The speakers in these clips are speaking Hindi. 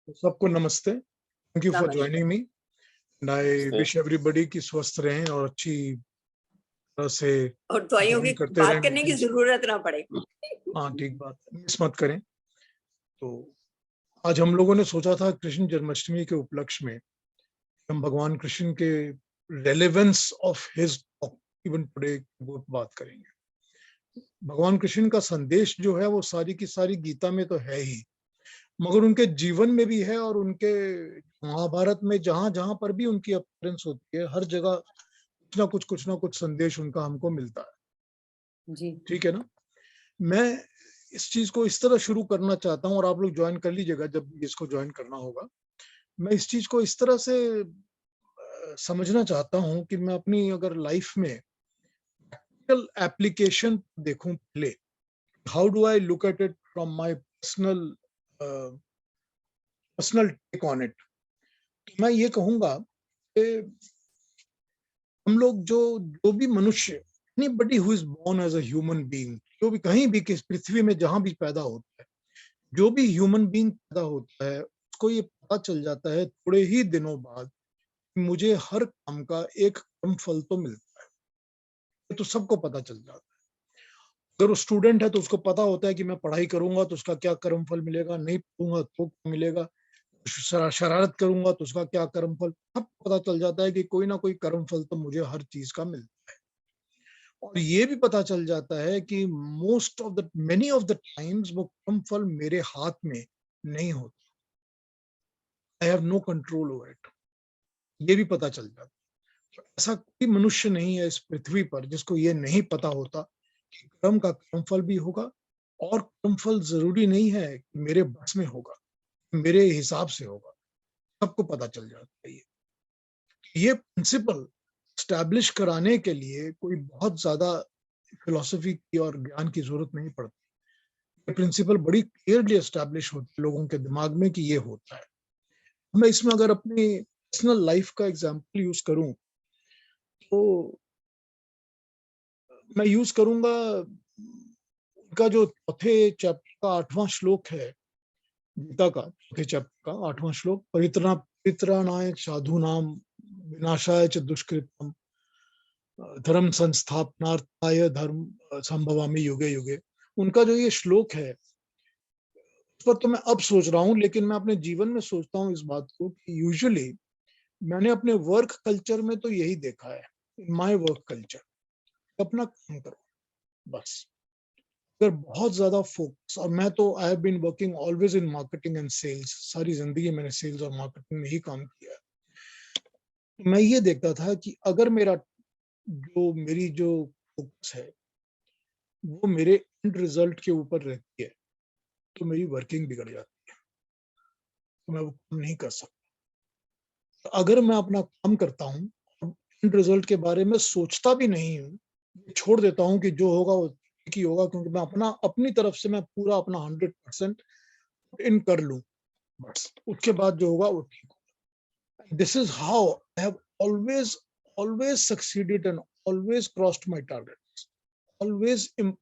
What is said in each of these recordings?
सबको नमस्ते। थैंक यू फॉर नमस्ते। ज्वाइनिंग मी एंड आई नमस्ते। विश एवरीबॉडी कि स्वस्थ रहें और अच्छी तरह से और दवाइयों की ज्वाइन करते बात रहें करने की मीटिंग्स। जरूरत ना पड़े। हाँ, ठीक बात है, मिस मत करें। तो आज हम लोगों ने सोचा था कृष्ण जन्माष्टमी के उपलक्ष्य में हम भगवान कृष्ण के relevance of his even today वो बात करेंगे। भगवान कृष्ण का संदेश जो है वो सारी की सारी गीता में तो है ही, मगर उनके जीवन में भी है और उनके महाभारत में जहां जहां पर भी उनकी अपीयरेंस होती है हर जगह कुछ ना कुछ संदेश उनका हमको मिलता है। जी ठीक है ना। मैं इस चीज को इस तरह शुरू करना चाहता हूँ और आप लोग ज्वाइन कर लीजिएगा जब इसको ज्वाइन करना होगा। मैं इस चीज को इस तरह से समझना चाहता हूँ कि मैं अपनी अगर लाइफ में एप्लीकेशन देखूं पहले, how do I look at it from my personal take on it. मैं ये कहूंगा कि हम लोग जो जो भी मनुष्य, anybody who is born as a human being, जो भी कहीं भी किस पृथ्वी में जहां भी पैदा होता है, जो भी ह्यूमन बीइंग पैदा होता है उसको ये पता चल जाता है थोड़े ही दिनों बाद मुझे हर काम का एक कर्म फल तो मिलता है। ये तो सबको पता चल जाता है। अगर वो स्टूडेंट है तो उसको पता होता है कि मैं पढ़ाई करूंगा तो उसका क्या कर्म फल मिलेगा, नहीं पढ़ूंगा तो क्या मिलेगा, शरारत करूंगा तो उसका क्या कर्म फल, सब पता चल जाता है कि कोई ना कोई कर्म फल तो मुझे हर चीज का मिलता है। और ये भी पता चल जाता है कि मेनी ऑफ द टाइम्स वो कर्म फल मेरे हाथ में नहीं होता। I have no control over it, ये भी पता चल जाता है। तो ऐसा कोई मनुष्य नहीं है इस पृथ्वी पर जिसको ये नहीं पता होता कि कर्म का कर्मफल भी होगा, और कर्मफल जरूरी नहीं है कि मेरे बस में होगा, मेरे हिसाब से होगा। सबको पता चल जाता है। ये प्रिंसिपल स्टैब्लिश कराने के लिए कोई बहुत ज्यादा फिलोसफी की और ज्ञान की जरूरत नहीं पड़ती। ये प्रिंसिपल बड़ी क्लियरली एस्टैब्लिश होती है लोगों के दिमाग में कि ये होता है। मैं इसमें अगर अपनी पर्सनल लाइफ का एग्जांपल यूज करूं तो मैं यूज करूंगा उनका जो चौथे चैप्टर का 8वां श्लोक है, गीता का चौथे चैप्टर का 8वां श्लोक, परित्राणाय साधूनाम विनाशाय च दुष्कृतम धर्म संस्थापनार्थाय धर्म संभवामि युगे युगे। उनका जो ये श्लोक है उस पर तो मैं अब सोच रहा हूँ, लेकिन मैं अपने जीवन में सोचता हूँ इस बात को कि यूजुअली मैंने अपने वर्क कल्चर में तो यही देखा है, इन माय वर्क कल्चर अपना काम करो बस। अगर बहुत ज्यादा फोकस, और मैं तो I have been working always in marketing and sales, सारी जिंदगी मैंने सेल्स और मार्केटिंग में ही काम किया है। मैं ये देखता था कि अगर मेरी जो फोकस है वो मेरे एंड रिजल्ट के ऊपर रहती है तो मेरी वर्किंग बिगड़ जाती है, तो मैं वो काम नहीं कर सकता। तो अगर मैं अपना काम करता हूँ और एंड रिजल्ट के बारे में सोचता भी नहीं हूँ, छोड़ देता हूँ कि जो होगा वो ठीक ही होगा, क्योंकि मैं अपनी तरफ से मैं पूरा अपना 100% इन कर लूं, बस उसके बाद जो होगा वो ठीक होगा। This is how I have always always succeeded and always crossed my targets, always been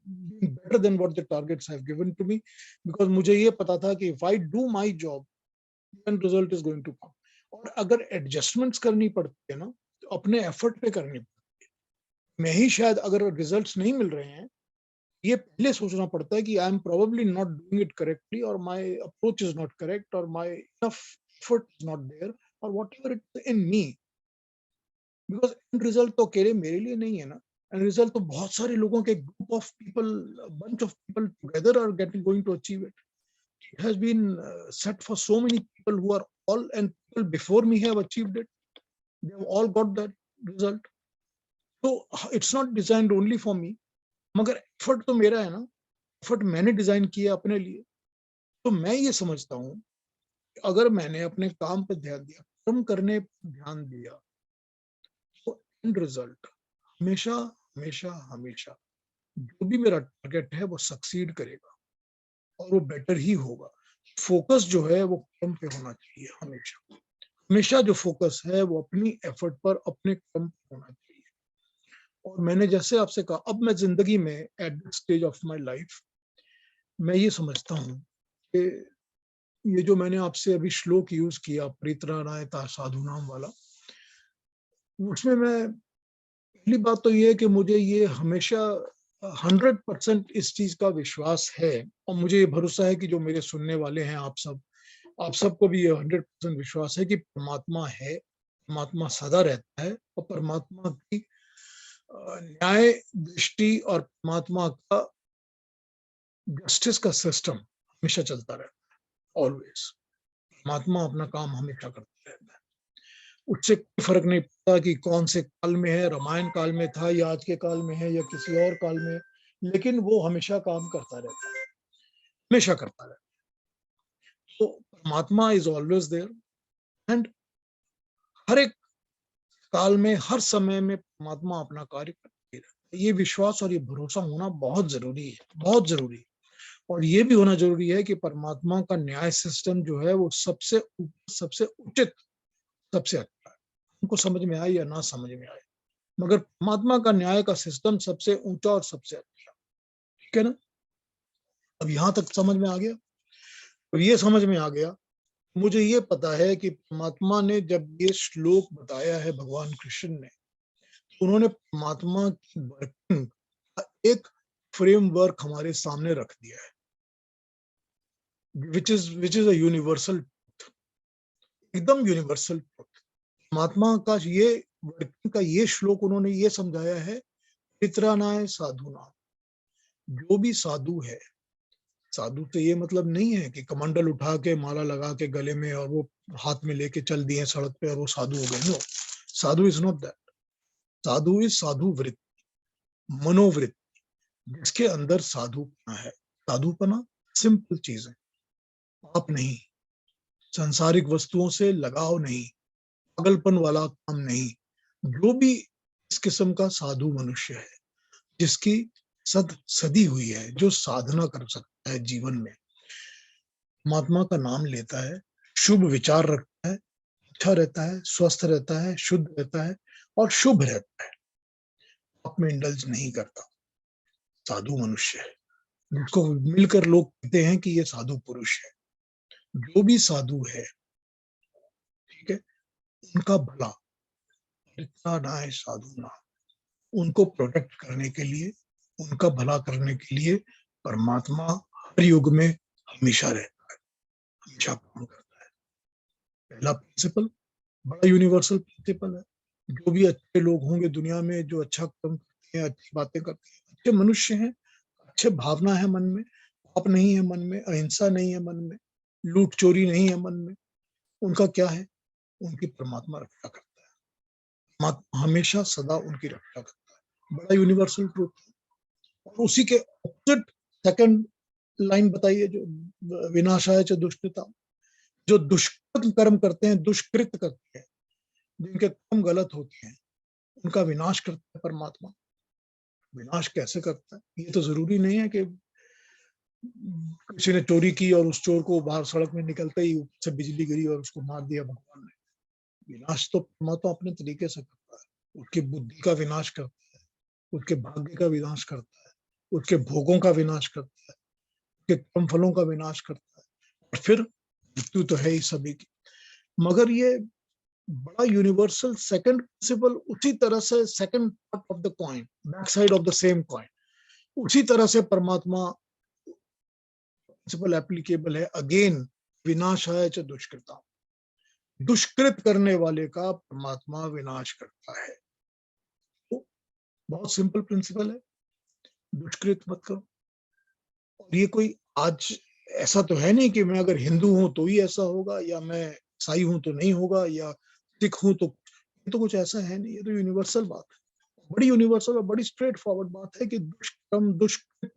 better than what the targets have given to me, because मुझे ये पता था कि if I do my job then result is going to come. और अगर एडजस्टमेंट्स करनी पड़ती है ना तो अपने एफर्ट पे करनी पड़ती है। मैं ही शायद अगर रिजल्ट्स नहीं मिल रहे हैं, ये पहले सोचना पड़ता है कि I am probably not doing it correctly, और my approach is not correct, और my enough effort is not there, और whatever it in me. Because end result तो अकेले मेरे लिए नहीं है ना, एंड रिजल्ट तो बहुत सारे लोगों के group of people, bunch of people together are getting going to achieve it. It has been set for so many people who are all, and people before me have achieved it. They have all got that result. So it's not designed only for me. मगर एफर्ट तो मेरा है ना, एफर्ट मैंने डिजाइन किया अपने लिए। तो मैं ये समझता हूँ अगर मैंने अपने काम पर ध्यान दिया, कर्म करने पर ध्यान दिया, तो एंड रिजल्ट हमेशा हमेशा हमेशा जो भी मेरा टारगेट है वो सक्सीड करेगा और वो बेटर ही होगा। फोकस जो है वो कर्म पे होना चाहिए हमेशा। हमेशा जो फोकस है वो अपनी एफर्ट पर, अपने कर्म पर होना चाहिए। और मैंने जैसे आपसे कहा, अब मैं जिंदगी में at this stage of my life मैं ये समझता हूँ कि ये जो मैंने आपसे अभी श्लोक यूज किया परित्राणाय साधूनाम वाला, उसमें मैं पहली बात तो ये है कि मुझे ये हमेशा 100% इस चीज का विश्वास है, और मुझे ये भरोसा है कि जो मेरे सुनने वाले हैं आप सबको भी ये 100% विश्वास है कि परमात्मा है, परमात्मा सदा रहता है, और परमात्मा की न्याय दृष्टि और परमात्मा का जस्टिस का सिस्टम हमेशा चलता रहता है, ऑलवेज। परमात्मा अपना काम हमेशा करता रहता है। उससे कोई फर्क नहीं पड़ता कि कौन से काल में है, रामायण काल में था या आज के काल में है या किसी और काल में, लेकिन वो हमेशा काम करता रहता है, हमेशा करता रहता है। तो परमात्मा इज ऑलवेज देयर, एंड हर एक काल में, हर समय में परमात्मा अपना कार्य करते रहता है। ये विश्वास और ये भरोसा होना बहुत जरूरी है, बहुत जरूरी है। और ये भी होना जरूरी है कि परमात्मा का न्याय सिस्टम जो है वो सबसे ऊपर, सबसे उचित, सबसे अच्छा है। उनको समझ में आए या ना समझ में आए, मगर परमात्मा का न्याय का सिस्टम सबसे ऊंचा और सबसे अच्छा। ठीक है ना? अब यहां तक समझ में आ गया। और ये समझ में आ गया, मुझे ये पता है कि परमात्मा ने जब ये श्लोक बताया है भगवान कृष्ण ने, तो उन्होंने परमात्मा की वर्किंग का एक फ्रेमवर्क हमारे सामने रख दिया है, विच इज अ यूनिवर्सल, एकदम यूनिवर्सल। परमात्मा का ये वर्किंग का ये श्लोक उन्होंने ये समझाया है, पितरानाय साधुना, जो भी साधु है, साधु तो ये मतलब नहीं है कि कमंडल उठा के माला लगा के गले में और वो हाथ में लेके चल दिए सड़क पे और वो साधु हो गए। No, sadhu is not that. Sadhu is साधु वृत्ति, मनोवृत्ति, जिसके अंदर साधुपना है। साधुपना सिंपल चीज है, आप नहीं, सांसारिक वस्तुओं से लगाव नहीं, पागलपन वाला काम नहीं। जो भी इस किस्म का साधु मनुष्य है, जिसकी सदी हुई है, जो साधना कर सकता है जीवन में, परमात्मा का नाम लेता है, शुभ विचार रखता है, अच्छा रहता है, स्वस्थ रहता है, शुद्ध रहता है और शुभ रहता है, आप में इंडल्ज नहीं करता, साधु मनुष्य है, जिसको मिलकर लोग कहते हैं कि ये साधु पुरुष है। जो भी साधु है, ठीक है, उनका भला, परित्राणाय साधुना, उनको प्रोटेक्ट करने के लिए, उनका भला करने के लिए परमात्मा हर युग में हमेशा रहता है, हमेशा काम करता है। पहला प्रिंसिपल बड़ा यूनिवर्सल प्रिंसिपल है। जो भी अच्छे लोग होंगे दुनिया में, जो अच्छा काम करते हैं, अच्छी बातें करते हैं, अच्छे मनुष्य हैं, अच्छे भावना है मन में, पाप नहीं है मन में, अहिंसा नहीं है मन में, लूट चोरी नहीं है मन में, उनका क्या है? उनकी परमात्मा रक्षा करता है, परमात्मा हमेशा सदा उनकी रक्षा करता है। बड़ा यूनिवर्सल ट्रूथ है। और उसी के ऑपोजिट सेकंड लाइन बताइए, जो विनाशाय च दुष्कृता, जो दुष्कृत कर्म करते हैं, दुष्कृत करते हैं, जिनके कर्म गलत होते हैं, उनका विनाश करता है परमात्मा। विनाश कैसे करता है? ये तो जरूरी नहीं है कि किसी ने चोरी की और उस चोर को बाहर सड़क में निकलते ही ऊपर से बिजली गिरी और उसको मार दिया भगवान ने। विनाश तो परमात्मा अपने तरीके से करता है, उसकी बुद्धि का विनाश करता है, उसके भाग्य का विनाश करता है, उसके भोगों का विनाश करता है, उसके कर्म फलों का विनाश करता है, और फिर मृत्यु तो है ही सभी की। मगर ये बड़ा यूनिवर्सल सेकंड प्रिंसिपल, उसी तरह से second part of the coin, back side of the same coin, उसी तरह से परमात्मा प्रिंसिपल एप्लीकेबल है अगेन, विनाशाय च दुष्कृता, दुष्कृत करने वाले का परमात्मा विनाश करता है। तो बहुत सिंपल प्रिंसिपल है, दुष्कृत मत करो। और ये कोई आज ऐसा तो है नहीं कि मैं अगर हिंदू हूं तो ही ऐसा होगा, या मैं ईसाई हूं तो नहीं होगा, या सिख हूं तो, ये तो कुछ ऐसा है नहीं। ये तो यूनिवर्सल बात है, बड़ी यूनिवर्सल और बड़ी स्ट्रेट फॉरवर्ड बात है कि दुष्कर्म, दुष्कृत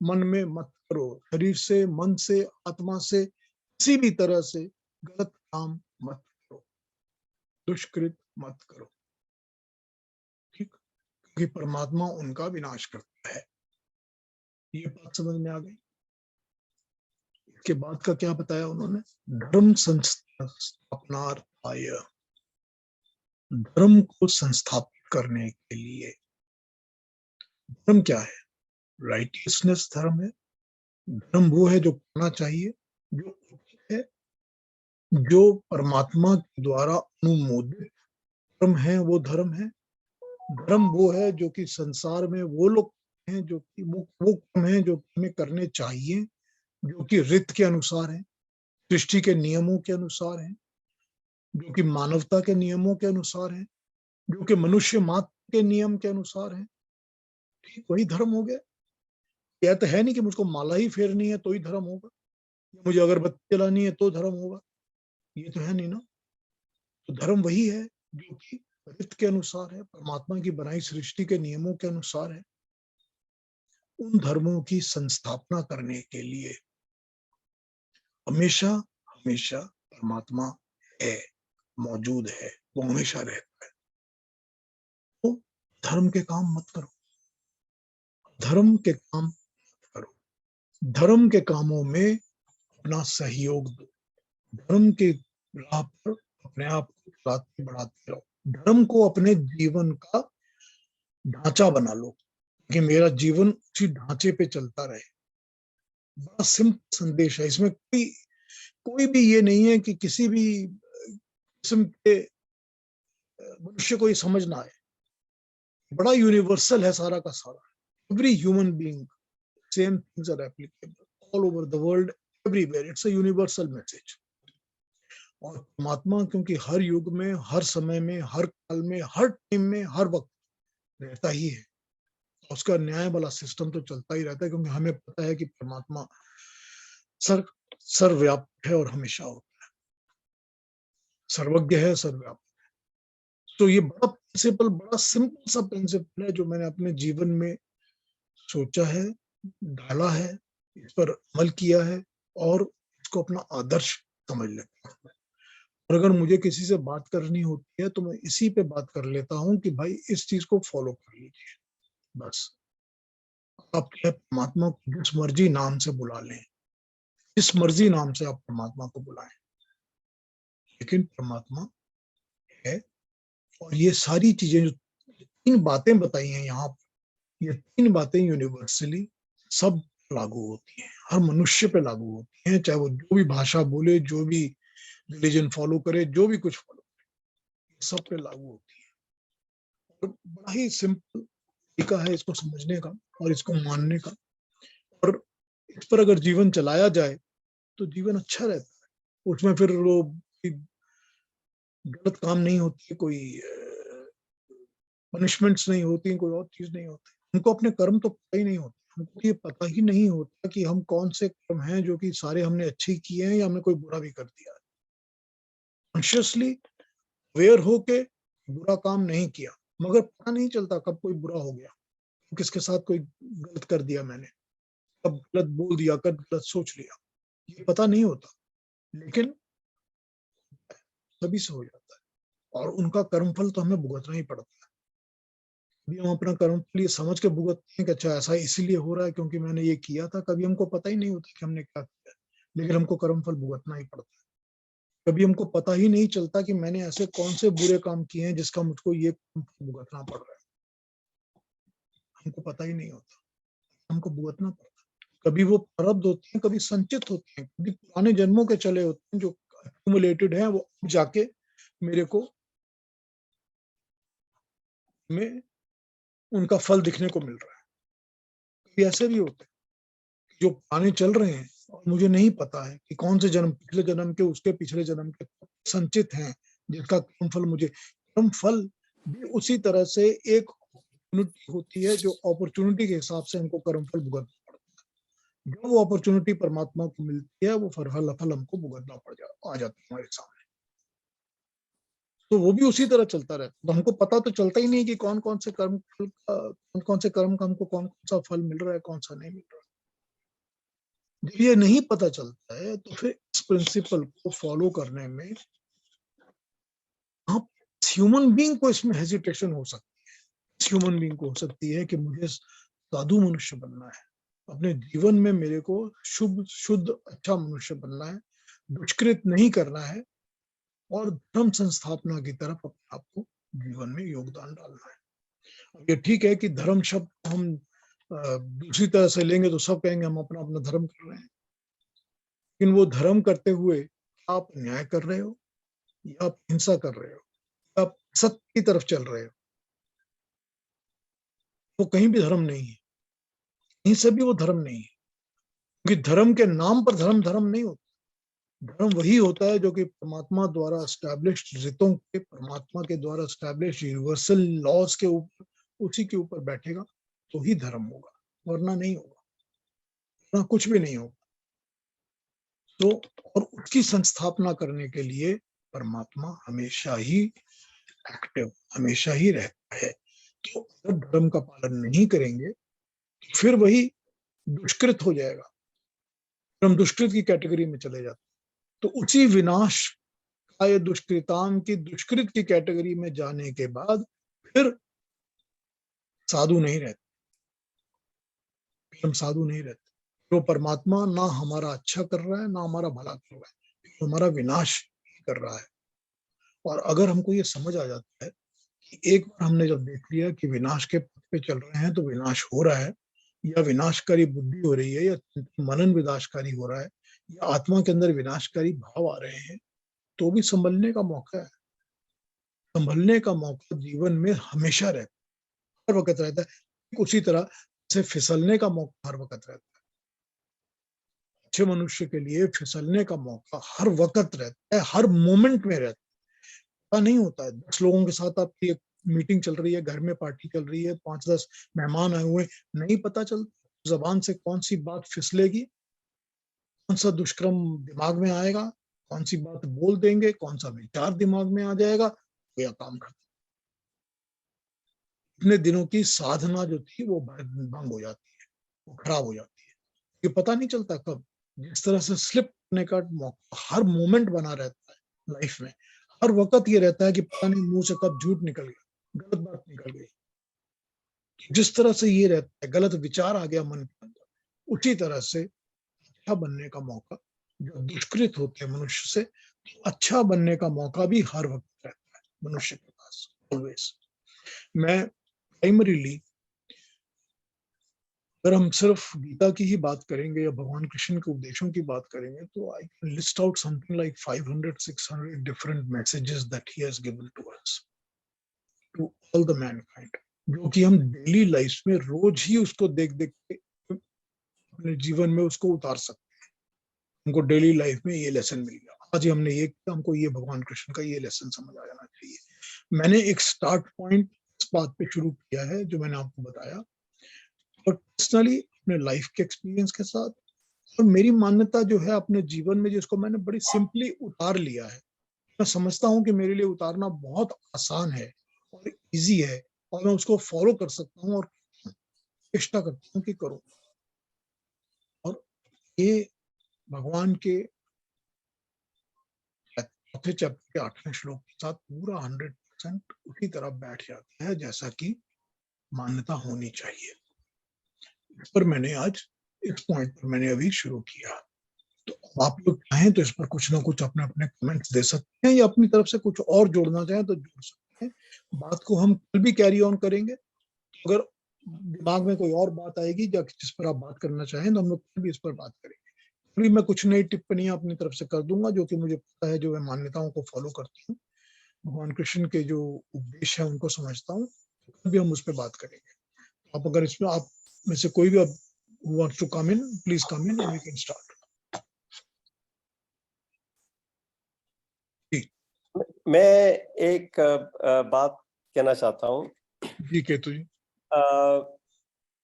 मन में मत करो, शरीर से, मन से, आत्मा से, किसी भी तरह से गलत काम मत करो, दुष्कृत मत करो, ठीक? क्योंकि परमात्मा उनका विनाश करता है। ये बात समझ में आ गई? इसके बाद का क्या बताया उन्होंने? धर्म संस्थापनार्थाय, धर्म को संस्थापित करने के लिए। धर्म क्या है? राइटियसनेस धर्म है। धर्म वो है जो करना चाहिए, जो उचित है, जो परमात्मा के द्वारा अनुमोदित धर्म है वो धर्म है। धर्म वो है जो कि संसार में वो लोग हैं जो कि वो कर्म है जो हमें करने चाहिए, जो कि रित के अनुसार है, सृष्टि के नियमों के अनुसार है, जो कि मानवता के नियमों के अनुसार है, जो कि मनुष्य मात्र के नियम के अनुसार है। ठीक वही धर्म हो गया। यह तो है नहीं कि मुझको माला ही फेरनी है तो ही धर्म होगा, मुझे अगरबत्ती जलानी है तो धर्म होगा, ये तो है नहीं ना। तो धर्म वही है जो कि रित के अनुसार है, परमात्मा की बनाई सृष्टि के नियमों के अनुसार है। उन धर्मों की संस्थापना करने के लिए हमेशा हमेशा परमात्मा है, मौजूद है, वो हमेशा रहता है। तो धर्म के काम मत करो, धर्म के काम मत करो, धर्म के कामों में अपना सहयोग दो, धर्म के राह पर अपने आप को चलाते बढ़ाते रहो, धर्म को अपने जीवन का ढांचा बना लो कि मेरा जीवन उसी ढांचे पे चलता रहे। बड़ा सिंपल संदेश है, इसमें कोई कोई भी ये नहीं है कि किसी भी किस्म के मनुष्य को ये समझ ना आए। बड़ा यूनिवर्सल है सारा का सारा। Every human being same things are applicable all over the world, everywhere, it's a universal message. और परमात्मा क्योंकि हर युग में, हर समय में, हर काल में, हर टाइम में, हर वक्त रहता ही है, उसका न्याय वाला सिस्टम तो चलता ही रहता है, क्योंकि हमें पता है कि परमात्मा सर सर्वव्यापक है और हमेशा होता है, सर्वज्ञ है, सर्वव्यापक। तो ये बड़ा प्रिंसिपल, बड़ा सिंपल सा प्रिंसिपल है जो मैंने अपने जीवन में सोचा है, ढाला है, इस पर अमल किया है और इसको अपना आदर्श समझ लेता हूँ। और अगर मुझे किसी से बात करनी होती है तो मैं इसी पे बात कर लेता हूँ कि भाई इस चीज को फॉलो कर लीजिए, बस। आप चाहे परमात्मा को जिस मर्जी नाम से बुला लें, जिस मर्जी नाम से आप परमात्मा को बुलाएं, लेकिन परमात्मा है। और ये सारी चीजें जो तीन बातें बताई हैं यहाँ, ये तीन बातें यूनिवर्सली सब लागू होती हैं, हर मनुष्य पे लागू होती हैं, चाहे वो जो भी भाषा बोले, जो भी रिलीजन फॉलो करे, जो भी कुछ फॉलो करे, सब पे लागू होती है। और बड़ा ही सिंपल तरीका है इसको समझने का और इसको मानने का। और इस पर अगर जीवन चलाया जाए तो जीवन अच्छा रहता है, उसमें फिर वो गलत काम नहीं होती, कोई पनिशमेंट्स नहीं होती, कोई और चीज नहीं होती। हमको अपने कर्म तो पता ही नहीं होते, हमको ये पता ही नहीं होता कि हम कौन से कर्म हैं जो कि सारे हमने अच्छे किए हैं या हमने कोई बुरा भी कर दिया है। कॉन्शियसली अवेयर होके बुरा काम नहीं किया, मगर पता नहीं चलता कब कोई बुरा हो गया, किसके साथ कोई गलत कर दिया मैंने, कब गलत बोल दिया, कब गलत सोच लिया, ये पता नहीं होता, लेकिन सभी से हो जाता है। और उनका कर्मफल तो हमें भुगतना ही पड़ता है। कभी हम अपना कर्मफल ये समझ के भुगतते हैं कि अच्छा ऐसा इसीलिए हो रहा है क्योंकि मैंने ये किया था, कभी हमको पता ही नहीं होता कि हमने क्या किया, लेकिन हमको कर्मफल भुगतना ही पड़ता है। कभी हमको पता ही नहीं चलता कि मैंने ऐसे कौन से बुरे काम किए हैं जिसका मुझको ये भुगतना पड़ रहा है, हमको पता ही नहीं होता, हमको भुगतना पड़ता है। कभी वो प्रारब्ध होते हैं, कभी संचित होते हैं, कभी पुराने जन्मों के चले होते हैं जो एक्यूमुलेटेड हैं, वो जाके मेरे को में उनका फल दिखने को मिल रहा है। कभी ऐसे भी होते हैं जो पुराने चल रहे हैं और मुझे नहीं पता है कि कौन से जन्म, पिछले जन्म के, उसके पिछले जन्म के संचित हैं, जिसका कर्म फल मुझे, कर्म फल भी उसी तरह से एक अपॉर्चुनिटी होती है, जो अपॉर्चुनिटी के हिसाब से हमको कर्म फल भुगतना पड़ता है। जो वो अपॉर्चुनिटी परमात्मा को मिलती है वो फल हमको भुगतना पड़ जाता, आ जाता है हमारे सामने। तो वो भी उसी तरह चलता रहता है, तो हमको पता तो चलता ही नहीं कि कौन कौन से कर्म फल का, कौन से कर्म का हमको कौन कौन सा फल मिल रहा है, कौन सा नहीं मिल रहा है। जब ये नहीं पता चलता है तो फिर इस प्रिंसिपल को फॉलो करने में आप ह्यूमन बीइंग को इसमें हेजिटेशन हो सकती है, ह्यूमन बीइंग को हो सकती है कि मुझे साधु मनुष्य बनना है, अपने जीवन में मेरे को शुभ शुद्ध अच्छा मनुष्य बनना है, दुष्कृत नहीं करना है और धर्म संस्थापना की तरफ अपने आप को जीवन में योगदान डालना है। अब ये ठीक है कि धर्म शब्द हम दूसरी तरह से लेंगे तो सब कहेंगे हम अपना अपना धर्म कर रहे हैं, लेकिन वो धर्म करते हुए आप न्याय कर रहे हो या आप हिंसा कर रहे हो, या आप सत्य की तरफ चल रहे हो, वो कहीं भी धर्म नहीं है, कहीं से भी वो धर्म नहीं है। क्योंकि धर्म के नाम पर धर्म धर्म नहीं होता। धर्म वही होता है जो कि परमात्मा द्वारा एस्टैब्लिश्ड रितों के, परमात्मा के द्वारा एस्टैब्लिश्ड यूनिवर्सल लॉज के ऊपर, उसी के ऊपर बैठेगा तो ही धर्म होगा, वरना नहीं होगा, वरना कुछ भी नहीं होगा। तो और उसकी संस्थापना करने के लिए परमात्मा हमेशा ही एक्टिव, हमेशा ही रहता है। तो अगर धर्म का पालन नहीं करेंगे तो फिर वही दुष्कृत हो जाएगा, हम दुष्कृत की कैटेगरी में चले जाते हैं। तो उसी विनाश का, ये दुष्कृताम की दुष्कृत की कैटेगरी में जाने के बाद फिर साधु नहीं रहते, हम साधु नहीं रहते। तो परमात्मा ना हमारा अच्छा कर रहा है ना हमारा भला कर रहा है, तो हमारा विनाश कर रहा है। और अगर हमको ये समझ आ जाता है कि एक बार हमने जब देख लिया कि विनाश के पथ पे चल रहे हैं तो विनाश हो रहा है, या विनाशकारी बुद्धि हो रही है, या मनन विनाशकारी हो रहा है, या आत्मा के अंदर विनाशकारी भाव आ रहे हैं, तो भी संभलने का मौका है। संभलने का मौका जीवन में हमेशा रहता है, हर वक्त रहता है। उसी तरह से फिसलने का मौका हर वक्त रहता है। अच्छे मनुष्य के लिए फिसलने का मौका हर वक्त रहता है, हर मोमेंट में रहता है। पता नहीं होता है, 10 लोगों के साथ आपकी एक मीटिंग चल रही है, घर में पार्टी चल रही है, 5-10 मेहमान आए हुए, नहीं पता चलता जबान से कौन सी बात फिसलेगी, कौन सा दुष्कर्म दिमाग में आएगा, कौन सी बात बोल देंगे, कौन सा विचार दिमाग में आ जाएगा, या काम खत्म। इतने दिनों की साधना जो थी वो भंग हो जाती है, वो खराब हो जाती है। ये पता नहीं चलता कब, जिस तरह से स्लिप करने का मौका हर मोमेंट बना रहता है लाइफ में। हर वक्त ये रहता है कि पता नहीं मुंह से कब झूठ निकल गया, गलत बात निकल गई। जिस तरह से ये रहता है, गलत विचार आ गया मन के अंदर, उसी तरह से अच्छा बनने का मौका, जो दुष्कृत होते हैं मनुष्य से, तो अच्छा बनने का मौका भी हर वक्त रहता है मनुष्य के पास, ऑलवेज। मैं प्राइमरीली, अगर हम सिर्फ गीता की ही बात करेंगे या भगवान कृष्ण के उपदेशों की बात करेंगे, तो I can list out something like 500-600 different messages that he has given to us, to all the mankind, जो कि हम डेली लाइफ में रोज ही उसको देख देख के अपने जीवन में उसको उतार सकते हैं। हमको डेली लाइफ में ये लेसन मिल गया, आज ही हमने ये किया, हमको ये भगवान कृष्ण का ये लेसन समझ आ जाना चाहिए। मैंने एक स्टार्ट पॉइंट इस बात पे शुरू किया है जो मैंने आपको बताया, और पर्सनली अपने लाइफ के एक्सपीरियंस के साथ, और मेरी मान्यता जो है अपने जीवन में, जिसको मैंने बड़ी सिंपली उतार लिया है। मैं समझता हूँ कि मेरे लिए उतारना बहुत आसान है और इजी है, और मैं उसको फॉलो कर सकता हूँ और चेष्टा करता हूँ कि करूँ। और ये भगवान के चौथे चैप्टर के 8वें श्लोक के साथ पूरा 100% उसी तरह बैठ जाता है जैसा कि मान्यता होनी चाहिए। इस पर मैंने आज, इस पॉइंट पर मैंने अभी शुरू किया। तो आप लोग चाहें तो इस पर कुछ ना कुछ अपने अपने कमेंट्स दे सकते हैं, या अपनी तरफ से कुछ और जोड़ना चाहें तो जोड़ सकते हैं। बात को हम कल भी कैरी ऑन करेंगे। अगर दिमाग में कोई और बात आएगी या जिस पर आप बात करना चाहें, तो हम लोग कल भी इस पर बात करेंगे। अभी मैं कुछ नई टिप्पणियां अपनी तरफ से कर दूंगा, जो कि मुझे पता है, जो मैं मान्यताओं को फॉलो करती हूँ, भगवान कृष्ण के जो उपदेश है उनको समझता हूँ। कल भी हम उस पर बात करेंगे। आप अगर इसमें, आप में से कोई भी अब wants to come in, please come in and we can start. जी मैं एक बात कहना चाहता हूँ। जी केतु जी,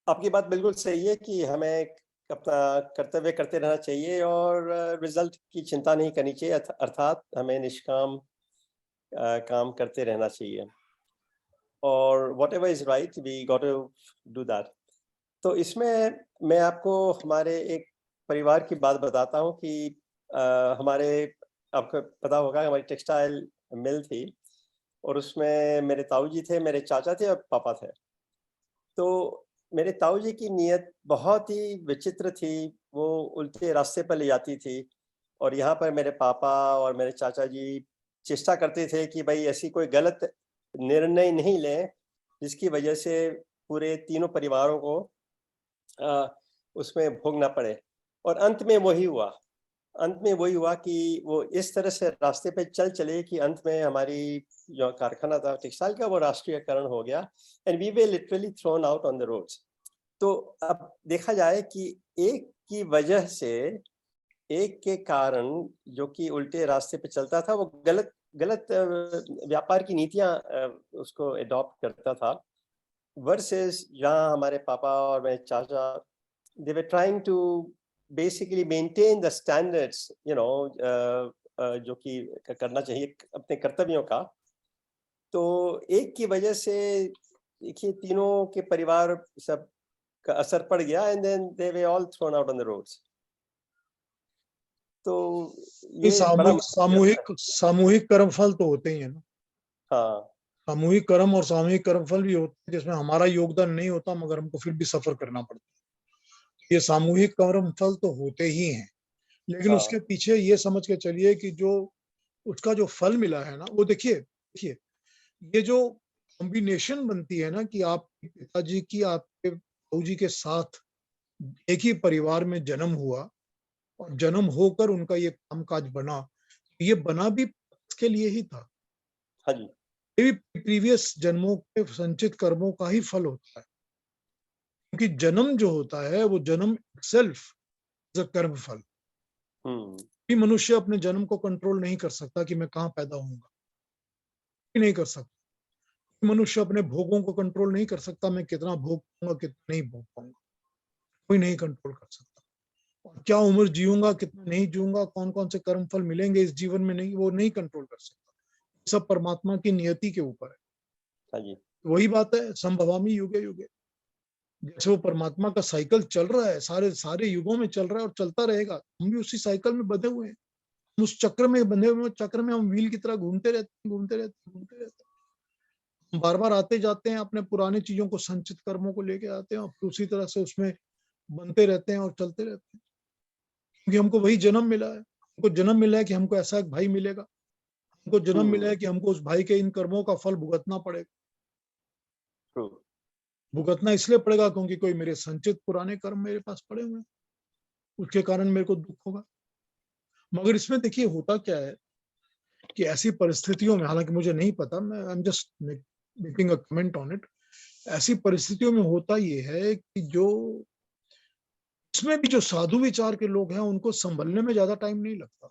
आपकी बात बिल्कुल सही है कि हमें अपना कर्तव्य करते रहना चाहिए और रिजल्ट की चिंता नहीं करनी चाहिए, अर्थात हमें निष्काम काम करते रहना चाहिए, और whatever is right we got to do that. तो इसमें मैं आपको हमारे एक परिवार की बात बताता हूँ कि हमारे, आपको पता होगा, हमारी टेक्सटाइल मिल थी, और उसमें मेरे ताऊ जी थे, मेरे चाचा थे और पापा थे। तो मेरे ताऊ जी की नीयत बहुत ही विचित्र थी, वो उल्टे रास्ते पर ले जाती थी, और यहाँ पर मेरे पापा और मेरे चाचा जी चेष्टा करते थे कि भाई ऐसी कोई गलत निर्णय नहीं लें जिसकी वजह से पूरे तीनों परिवारों को उसमें भोगना पड़े, और अंत में वही हुआ। अंत में वही हुआ कि वो इस तरह से रास्ते पे चले कि अंत में हमारी जो कारखाना था टेक्सटाइल का वो राष्ट्रीयकरण हो गया and we were literally thrown out on the roads. तो अब देखा जाए कि एक की वजह से, एक के कारण जो कि उल्टे रास्ते पे चलता था, वो गलत गलत व्यापार की नीतियां उसको अडॉप्ट करता था, वर्सेस जहाँ हमारे पापा और मेरे चाचा, they were trying to basically maintain the standards, you know, जो कि करना चाहिए अपने कर्तव्यों का। तो एक की वजह से देखिए तीनों के परिवार सब का असर पड़ गया and then they were all thrown out on the roads. तो ये ये बड़ा सामूहिक मुश्किल लगता है। सामूहिक सामूहिक कर्मफल तो होते ही है ना। हाँ, सामूहिक कर्म और सामूहिक कर्मफल भी होते हैं जिसमें हमारा योगदान नहीं होता मगर हमको फिर भी सफर करना पड़ता है। ये सामूहिक कर्मफल तो होते ही हैं, लेकिन हाँ, उसके पीछे ये समझ के चलिए कि जो उसका जो फल मिला है ना, वो देखिए देखिए ये जो कॉम्बिनेशन बनती है ना कि आपके पिताजी की आपके जी के साथ एक ही परिवार में जन्म हुआ और जन्म होकर उनका ये कामकाज बना, ये बना भी इसके लिए ही था। हाँ जी, ये भी प्रीवियस जन्मों के संचित कर्मों का ही फल होता है, क्योंकि जन्म जो होता है वो जन्म सेल्फ इज अ कर्म फल। भी मनुष्य अपने जन्म को कंट्रोल नहीं कर सकता कि मैं कहाँ पैदा होऊंगा, नहीं कर सकता। मनुष्य अपने भोगों को कंट्रोल नहीं कर सकता, मैं कितना भोग पाऊंगा कितना नहीं भोग पाऊंगा, कोई नहीं कंट्रोल कर सकता। और क्या उम्र जीऊंगा कितना नहीं जीऊंगा, कौन कौन से कर्म फल मिलेंगे इस जीवन में, नहीं, वो नहीं कंट्रोल कर सकता। सब परमात्मा की नियति के ऊपर है। हाँ जी, तो वही बात है, संभवामी युगे युगे, जैसे वो परमात्मा का साइकिल चल रहा है, सारे सारे युगों में चल रहा है और चलता रहेगा, हम भी उसी साइकिल में बंधे हुए हैं। हम उस चक्र में बंधे हुए हैं, चक्र में हम व्हील की तरह घूमते रहते हैं, घूमते रहते हैं, घूमते रहते हैं। हम बार बार आते जाते हैं, अपने पुराने चीजों को, संचित कर्मों को लेके आते हैं और फिर उसी तरह से उसमें बनते रहते हैं और चलते रहते हैं, क्योंकि हमको वही जन्म मिला है। हमको जन्म मिला है कि हमको ऐसा एक भाई मिलेगा, हमको जन्म मिला है कि हमको उस भाई के इन कर्मों का फल भुगतना पड़ेगा। ट्रू, भुगतना इसलिए पड़ेगा क्योंकि कोई मेरे संचित पुराने कर्म मेरे पास पड़े हुए हैं, उसके कारण मेरे को दुख होगा। मगर इसमें देखिए होता क्या है कि ऐसी परिस्थितियों में, हालांकि मुझे नहीं पता, मैं I am just making a comment on it, ऐसी परिस्थितियों में होता ये है कि जो इसमें भी जो साधु विचार के लोग हैं उनको संभलने में ज्यादा टाइम नहीं लगता।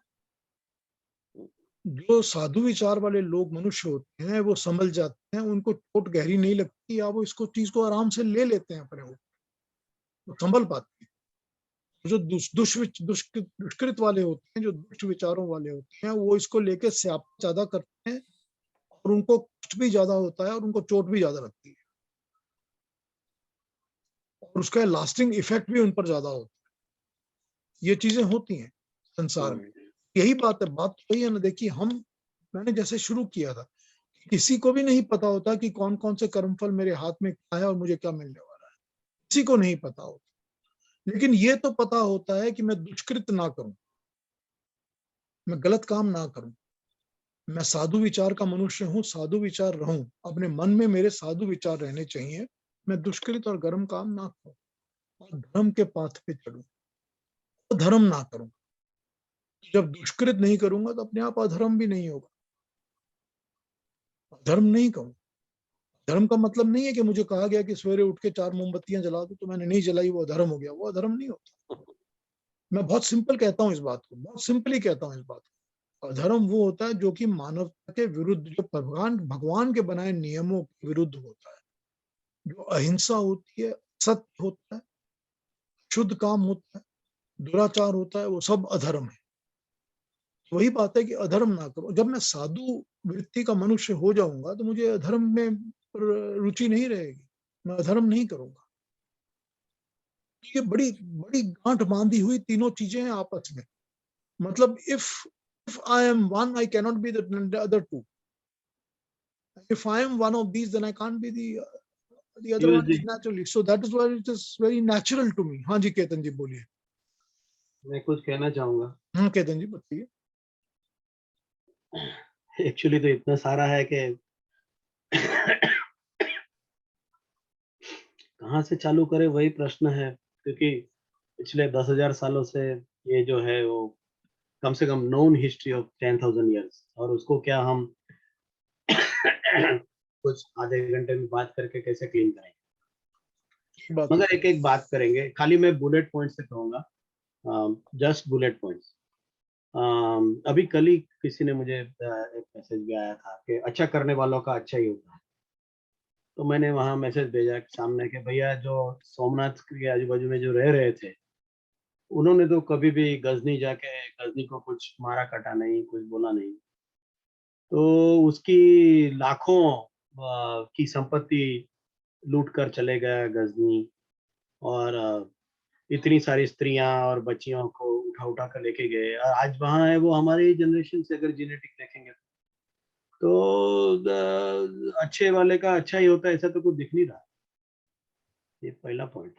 जो साधु विचार वाले लोग मनुष्य होते हैं वो संभल जाते हैं, उनको चोट गहरी नहीं लगती, या वो इसको चीज को आराम से ले लेते हैं अपने ऊपर, वो संभल पाते हैं। जो दुष्कृत वाले होते हैं, जो दुष्ट विचारों वाले होते हैं, वो इसको लेके स्याप ज्यादा करते हैं और उनको कष्ट भी ज्यादा होता है और उनको चोट भी ज्यादा लगती है और उसका लास्टिंग इफेक्ट भी उन पर ज्यादा होता है। ये चीजें होती हैं संसार में। यही बात है, बात तो वही है ना। देखिए मैंने जैसे शुरू किया था, किसी को भी नहीं पता होता कि कौन कौन से कर्मफल मेरे हाथ में क्या है और मुझे क्या मिलने वाला है, किसी को नहीं पता होता। लेकिन ये तो पता होता है कि मैं दुष्कृत ना करूं, मैं गलत काम ना करूं, मैं साधु विचार का मनुष्य हूं, साधु विचार रहूं, अपने मन में मेरे साधु विचार रहने चाहिए, मैं दुष्कृत और गर्म काम ना करूं और धर्म के पाथ पे चलूं, धर्म ना करूं। जब दुष्कृत नहीं करूंगा तो अपने आप अधर्म भी नहीं होगा। धर्म नहीं करूं, धर्म का मतलब नहीं है कि मुझे कहा गया कि सवेरे उठ के 4 मोमबत्तियां जला दो, तो मैंने नहीं जलाई, वो अधर्म हो गया, वो अधर्म नहीं होता। मैं बहुत सिंपल कहता हूँ इस बात को, बहुत सिंपली कहता हूँ इस बात को। अधर्म वो होता है जो कि मानवता के विरुद्ध, जो भगवान भगवान के बनाए नियमों के विरुद्ध होता है, जो अहिंसा होती है, सत्य होता है, शुद्ध काम होता है, दुराचार होता है, वो सब अधर्म है। वही बात है कि अधर्म ना करो। जब मैं साधु वृत्ति का मनुष्य हो जाऊंगा तो मुझे अधर्म में रुचि नहीं रहेगी, मैं अधर्म नहीं करूंगा। ये बड़ी बड़ी गांठ बांधी हुई तीनों चीजें हैं आपस में। मतलब if I am one I cannot be the other two, if I am one of these then I can't be the other Piyush one ji, is naturally, so that is why it is very natural to me। हाँ जी केतन जी बोलिए। मैं कुछ कहना चाहूंगा। हाँ केतन जी बताइए। एक्चुअली तो इतना सारा है कि कहाँ से चालू करें वही प्रश्न है, क्योंकि पिछले 10,000 सालों से ये जो है वो कम से कम नोन हिस्ट्री ऑफ 10,000 ईयर्स, और उसको क्या हम कुछ आधे घंटे में बात करके कैसे क्लीन करेंगे। ये बात मगर एक एक बात करेंगे, खाली मैं बुलेट पॉइंट से कहूंगा, जस्ट बुलेट पॉइंट्स। अभी कल ही किसी ने मुझे एक मैसेज भी आया था कि अच्छा करने वालों का अच्छा ही होता है। तो मैंने वहां मैसेज भेजा सामने के भैया जो सोमनाथ के आजू बाजू में जो रह रहे थे, उन्होंने तो कभी भी गजनी जाके गजनी को कुछ मारा कटा नहीं, कुछ बोला नहीं। तो उसकी लाखों की संपत्ति लूट कर चले गया गजनी, और इतनी सारी स्त्रियां और बच्चियों को उठा उठा कर लेके गए, और आज वहां है वो। हमारी जनरेशन से अगर जेनेटिक देखेंगे तो अच्छे वाले का अच्छा ही होता है, ऐसा तो कुछ दिख नहीं रहा। ये पहला पॉइंट।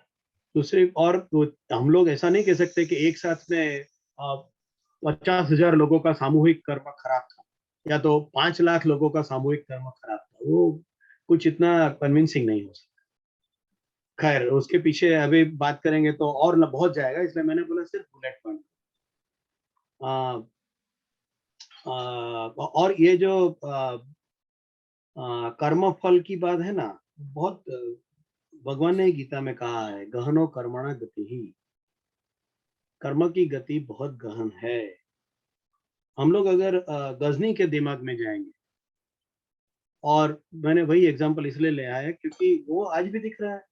दूसरी, और हम लोग ऐसा नहीं कह सकते कि एक साथ में 50,000 लोगों का सामूहिक कर्म खराब था, या तो 5 लाख लोगों का सामूहिक कर्म खराब था। वो कुछ इतना कन्विंसिंग नहीं हो सकता। खैर, उसके पीछे अभी बात करेंगे तो और बहुत जाएगा, इसलिए मैंने बोला सिर्फ बुलेट पॉइंट। और ये जो कर्म फल की बात है ना, बहुत भगवान ने गीता में कहा है, गहनो कर्मणा गति ही। कर्म की गति बहुत गहन है। हम लोग अगर गजनी के दिमाग में जाएंगे, और मैंने वही एग्जांपल इसलिए ले आया क्योंकि वो आज भी दिख रहा है।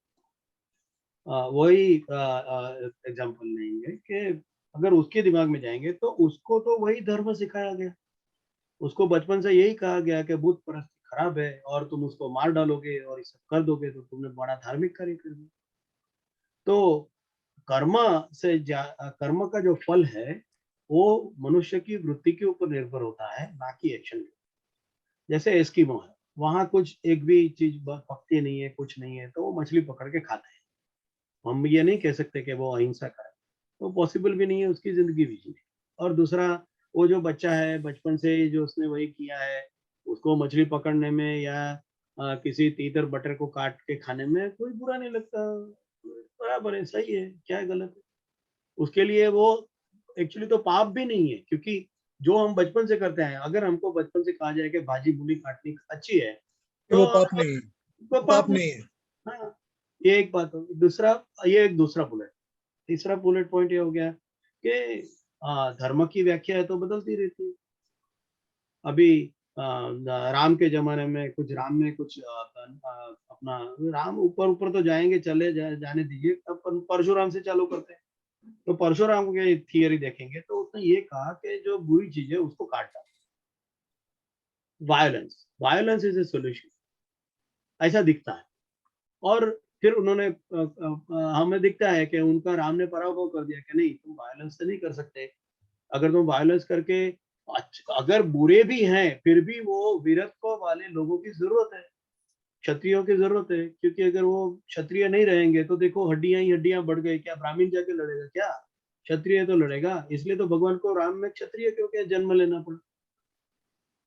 वही एग्जांपल लेंगे कि अगर उसके दिमाग में जाएंगे तो उसको तो वही धर्म सिखाया गया। उसको बचपन से यही कहा गया कि भूत परस्ती खराब है, और तुम उसको मार डालोगे और ये सब कर दोगे तो तुमने बड़ा धार्मिक कार्य कर दिया। तो कर्म कर्म का जो फल है वो मनुष्य की वृत्ति के ऊपर निर्भर होता है, ना कि एक्शन। जैसे एस्किमो है, वहां कुछ एक भी चीज पकती नहीं है, कुछ नहीं है, तो वो मछली पकड़ के खाते हैं। हम ये नहीं कह सकते कि वो अहिंसा का है, तो पॉसिबल भी नहीं है उसकी जिंदगी भी जीने। और दूसरा, वो जो बच्चा है बचपन से जो उसने वही किया है, उसको मछली पकड़ने में या किसी तीतर बटर को काट के खाने में कोई बुरा नहीं लगता, बराबर है, सही है, क्या गलत है उसके लिए। वो एक्चुअली तो पाप भी नहीं है, क्योंकि जो हम बचपन से करते हैं, अगर हमको बचपन से कहा जाए कि भाजी भूली काटनी अच्छी है, तो वो पाप नहीं है, वो पाप पाप नहीं। नहीं है। हाँ, ये एक बात होगी। दूसरा, ये एक दूसरा बुलेट। तीसरा बुलेट पॉइंट ये हो गया कि धर्म की व्याख्या तो बदलती रहती है। अभी राम के जमाने में कुछ, राम में कुछ अपना, राम ऊपर ऊपर तो जाएंगे, जाने दीजिए। अपन परशुराम से चालू करते हैं। तो परशुराम के थियरी देखेंगे तो उसने ये कहा कि जो बुरी चीज है उसको काट डालो। Violence, violence is a solution, ऐसा दिखता है। और फिर उन्होंने हमें दिखता है कि उनका राम ने पराभव कर दिया कि नहीं, तुम वायलेंस से नहीं कर सकते। अगर तुम वायलेंस करके, अगर बुरे भी हैं फिर भी वो वीरत्व वाले लोगों की जरूरत है, क्षत्रियों की जरूरत है। क्योंकि अगर वो क्षत्रिय नहीं रहेंगे तो देखो हड्डियां ही हड्डियां बढ़ गई, क्या ब्राह्मण जाके लड़ेगा क्या? क्षत्रिय तो लड़ेगा। इसलिए तो भगवान को राम में क्षत्रिय क्यों क्या जन्म लेना पड़ा।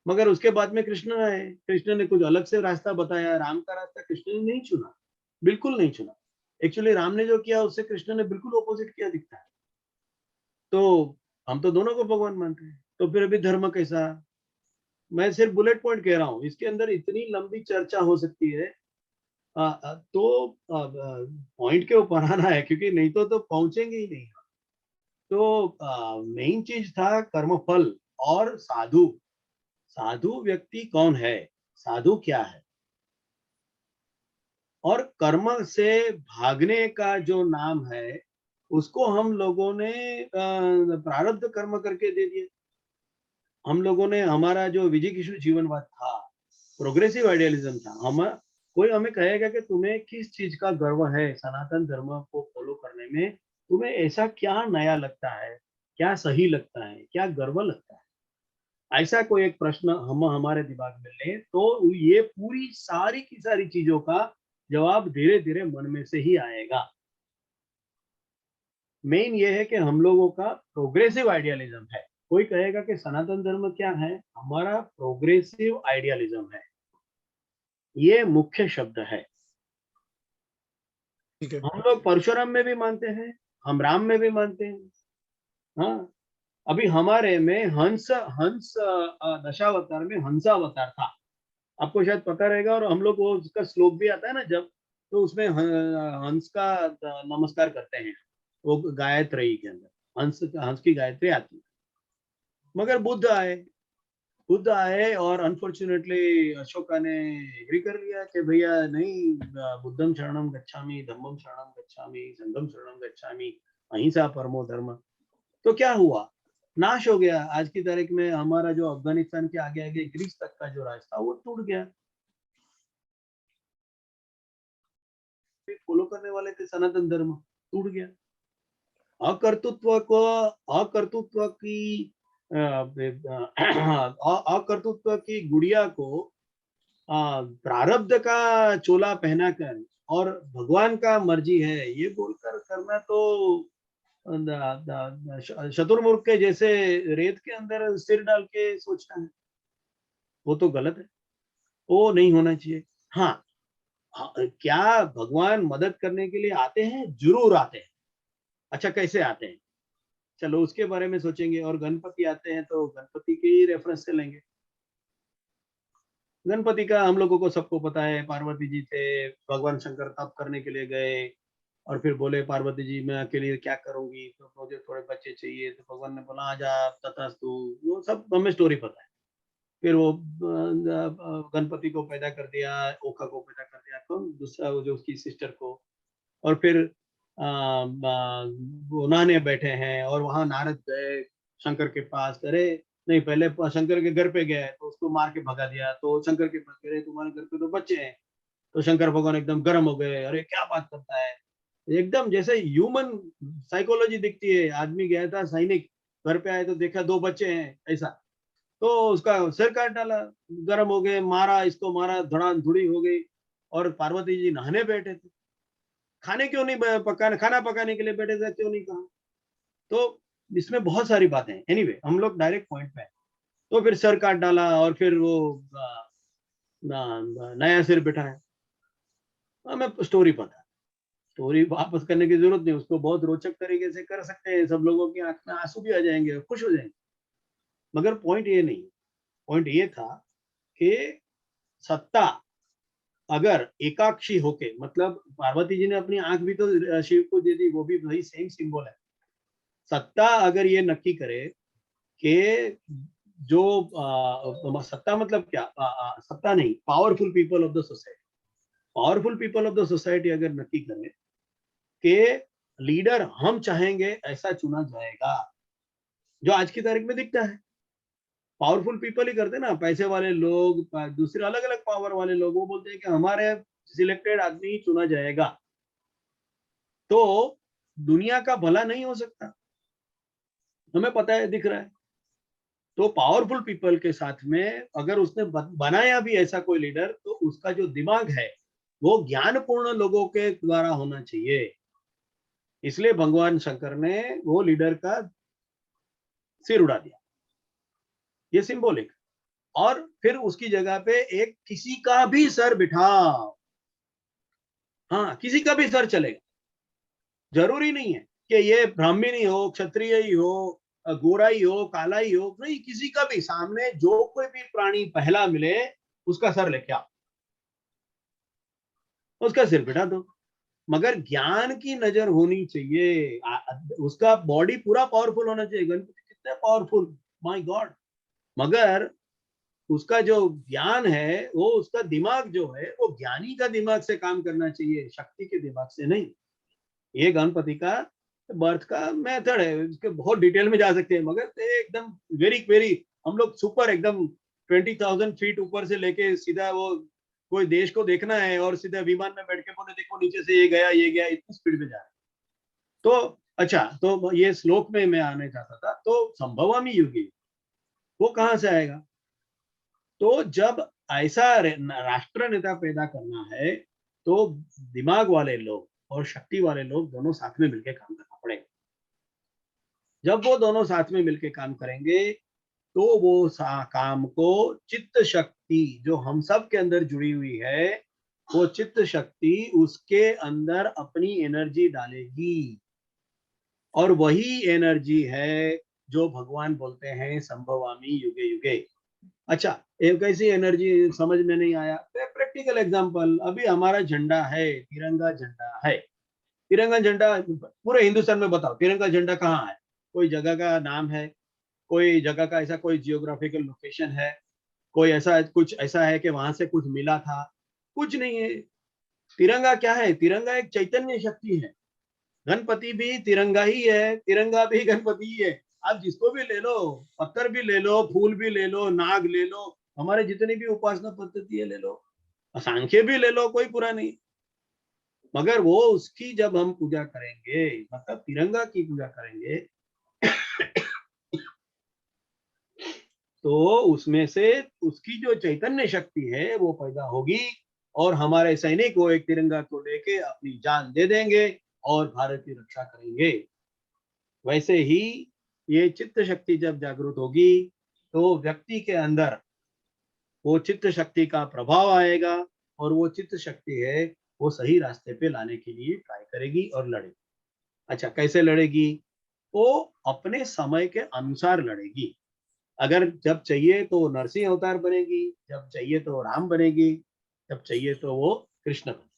मगर उसके बाद में कृष्ण आए, कृष्ण ने कुछ अलग से रास्ता बताया। राम का रास्ता कृष्ण ने नहीं चुना, बिल्कुल नहीं चुना। एक्चुअली राम ने जो किया उससे कृष्ण ने बिल्कुल ऑपोजिट किया दिखता है। तो हम तो दोनों को भगवान मानते हैं, तो फिर अभी धर्म कैसा? मैं सिर्फ बुलेट पॉइंट कह रहा हूँ, इसके अंदर इतनी लंबी चर्चा हो सकती है। तो पॉइंट के ऊपर आना है, क्योंकि नहीं तो पहुंचेंगे ही नहीं। तो मेन चीज था कर्मफल और साधु। साधु व्यक्ति कौन है, साधु क्या है, और कर्म से भागने का जो नाम है उसको हम लोगों ने प्रारब्ध कर्म करके दे दिया। हम लोगों ने, हमारा जो विजय किशोर जीवनवाद था, प्रोग्रेसिव आइडियलिज्म था। हम, कोई हमें कहेगा कि तुम्हें किस चीज का गर्व है सनातन धर्म को फॉलो करने में, तुम्हें ऐसा क्या नया लगता है, क्या सही लगता है, क्या गर्व लगता है, ऐसा कोई एक प्रश्न हम हमारे दिमाग में ले तो ये पूरी सारी की सारी चीजों का जवाब धीरे धीरे मन में से ही आएगा। मेन ये है कि हम लोगों का प्रोग्रेसिव आइडियलिज्म है। कोई कहेगा कि सनातन धर्म क्या है, हमारा प्रोग्रेसिव आइडियलिज्म है, ये मुख्य शब्द है। ठीक है। हम लोग परशुराम में भी मानते हैं, हम राम में भी मानते हैं, हाँ, अभी हमारे में हंस हंस दशावतार में हंसावतार था, आपको शायद पता रहेगा। और हम लोग वो उसका श्लोक भी आता है ना जब, तो उसमें हंस का नमस्कार करते हैं, वो गायत्री के अंदर हंस की गायत्री आती है। मगर बुद्ध आए और अनफॉर्चुनेटली अशोका ने एग्री कर लिया कि भैया नहीं, बुद्धम शरणम गच्छामि, धम्मम शरणम गच्छामि, संघम शरणम गच्छामि, अहिंसा परमो धर्म। तो क्या हुआ, नाश हो गया। आज की तारीख में हमारा जो अफगानिस्तान के आगे आगे ग्रीस तक का जो रास्ता वो टूट गया। फॉलो करने वाले थे सनातन धर्म, टूट गया। अकर्तृत्व की अकर्तृत्व की गुड़िया को प्रारब्ध का चोला पहनाकर और भगवान का मर्जी है ये बोलकर करना, तो शतुर्मुर्ग के जैसे रेत के अंदर सिर डाल के सोचना है, वो तो गलत है, वो नहीं होना चाहिए। हाँ, क्या भगवान मदद करने के लिए आते हैं? जरूर आते हैं। अच्छा, कैसे आते हैं, चलो उसके बारे में सोचेंगे। और गणपति आते हैं तो गणपति के ही रेफरेंस से लेंगे। गणपति का हम लोगों को सबको पता है, पार्वती जी थे, भगवान शंकर तप करने के लिए गए और फिर बोले पार्वती जी मैं अकेले क्या करूंगी, तो मुझे थोड़े बच्चे चाहिए। तो भगवान ने बोला आजा तथास्तु, वो सब हमें स्टोरी पता है। फिर वो गणपति को पैदा कर दिया, ओखा को पैदा कर दिया, कौन दूसरा वो जो उसकी सिस्टर को। और फिर वो नहाने बैठे हैं और वहां नारद गए शंकर के पास। अरे नहीं, पहले शंकर के घर पे गए तो उसको मार के भगा दिया। तो शंकर के पास गए, तुम्हारे घर पे तो बच्चे हैं। तो शंकर भगवान एकदम गर्म हो गए, अरे क्या बात करता है, एकदम जैसे ह्यूमन साइकोलॉजी दिखती है। आदमी गया था सैनिक, घर पे आए तो देखा दो बच्चे हैं ऐसा, तो उसका सिर काट डाला, गर्म हो गए, मारा, इसको मारा, धड़ा धुड़ी हो गई। और पार्वती जी नहाने बैठे थे, खाने क्यों नहीं पकाने, खाना पकाने के लिए बैठे थे, क्यों नहीं कहा। तो इसमें बहुत सारी बातें हैं। एनीवे हम लोग डायरेक्ट पॉइंट पे हैं। तो फिर सर काट डाला और फिर वो नया सिर बिठाया। हमें स्टोरी पता है, स्टोरी वापस करने की जरूरत नहीं, उसको बहुत रोचक तरीके से कर सकते हैं, सब लोगों की आंख में आंसू भी आ जाएंगे, खुश हो जाएंगे। मगर पॉइंट ये नहीं, पॉइंट ये था कि सत्ता अगर एकाक्षी होके, मतलब पार्वती जी ने अपनी आंख भी तो शिव को दे दी, वो भी वही सेम सिंबल है। सत्ता अगर ये नक्की करे कि जो सत्ता मतलब क्या, सत्ता नहीं, powerful people of the society, powerful people of the society अगर नक्की करे कि लीडर हम चाहेंगे ऐसा चुना जाएगा, जो आज की तारीख में दिखता है। पावरफुल पीपल ही करते ना, पैसे वाले लोग, दूसरे अलग अलग पावर वाले लोग, वो बोलते हैं कि हमारे सिलेक्टेड आदमी ही चुना जाएगा। तो दुनिया का भला नहीं हो सकता, हमें पता है, दिख रहा है। तो पावरफुल पीपल के साथ में अगर उसने बनाया भी ऐसा कोई लीडर, तो उसका जो दिमाग है वो ज्ञानपूर्ण लोगों के द्वारा होना चाहिए। इसलिए भगवान शंकर ने वो लीडर का सिर उड़ा दिया, ये सिंबॉलिक। और फिर उसकी जगह पे एक किसी का भी सर बिठाओ, हाँ किसी का भी सर चलेगा, जरूरी नहीं है कि ये ब्राह्मण ही हो, क्षत्रिय ही हो, गोरा ही हो, काला ही हो, नहीं, किसी का भी सामने जो कोई भी प्राणी पहला मिले उसका सर लेके आओ, उसका सिर बिठा दो। मगर ज्ञान की नजर होनी चाहिए, उसका बॉडी पूरा पावरफुल होना चाहिए। गणपति कितने पावरफुल, माय गॉड। मगर उसका जो ज्ञान है, वो उसका दिमाग जो है वो ज्ञानी का दिमाग से काम करना चाहिए, शक्ति के दिमाग से नहीं। ये गणपति का बर्थ का मेथड है, इसके बहुत डिटेल में जा सकते हैं, मगर एकदम वेरी वेरी, हम लोग सुपर एकदम 20,000 फीट ऊपर से लेके सीधा वो कोई देश को देखना है और सीधा विमान में बैठ के बोले देखो नीचे से ये गया, इतनी स्पीड में जा रहा है। तो अच्छा, तो ये श्लोक में मैं आने चाहता था, तो संभवामी युगी वो कहाँ से आएगा? तो जब ऐसा राष्ट्र नेता पैदा करना है, तो दिमाग वाले लोग और शक्ति वाले लोग दोनों साथ में मिलकर काम करना पड़ेगा। जब वो दोनों साथ में मिलकर काम करेंगे, तो वो काम को चित्त शक्ति जो हम सब के अंदर जुड़ी हुई है, वो चित्त शक्ति उसके अंदर अपनी एनर्जी डालेगी। और वही एनर्जी है जो भगवान बोलते हैं संभवामी युगे युगे। अच्छा, एक कैसी एनर्जी समझ में नहीं आया? प्रैक्टिकल एग्जांपल, अभी हमारा झंडा है, तिरंगा झंडा है। तिरंगा झंडा पूरे हिंदुस्तान में बताओ, तिरंगा झंडा कहाँ है? कोई जगह का नाम है? कोई जगह का ऐसा कोई जियोग्राफिकल लोकेशन है? कोई ऐसा कुछ ऐसा है कि वहां से कुछ मिला था? कुछ नहीं है। तिरंगा क्या है? तिरंगा एक चैतन्य शक्ति है। गणपति भी तिरंगा ही है, तिरंगा भी गणपति ही है। आप जिसको भी ले लो, पत्थर भी ले लो, फूल भी ले लो, नाग ले लो, हमारे जितनी भी उपासना पद्धति है ले लो, सांख्य भी ले लो, कोई बुरा नहीं। मगर वो उसकी जब हम पूजा करेंगे, मतलब तिरंगा की पूजा करेंगे, तो उसमें से उसकी जो चैतन्य शक्ति है वो पैदा होगी और हमारे सैनिक वो एक तिरंगा को लेके अपनी जान दे देंगे और भारत की रक्षा करेंगे। वैसे ही ये चित्त शक्ति जब जागृत होगी तो व्यक्ति के अंदर वो चित्त शक्ति का प्रभाव आएगा और वो चित्त शक्ति है वो सही रास्ते पे लाने के लिए ट्राई करेगी और लड़ेगी। अच्छा, कैसे लड़ेगी? वो अपने समय के अनुसार लड़ेगी। अगर जब चाहिए तो नरसिंह अवतार बनेगी, जब चाहिए तो राम बनेगी, जब चाहिए तो वो कृष्ण बनेगी।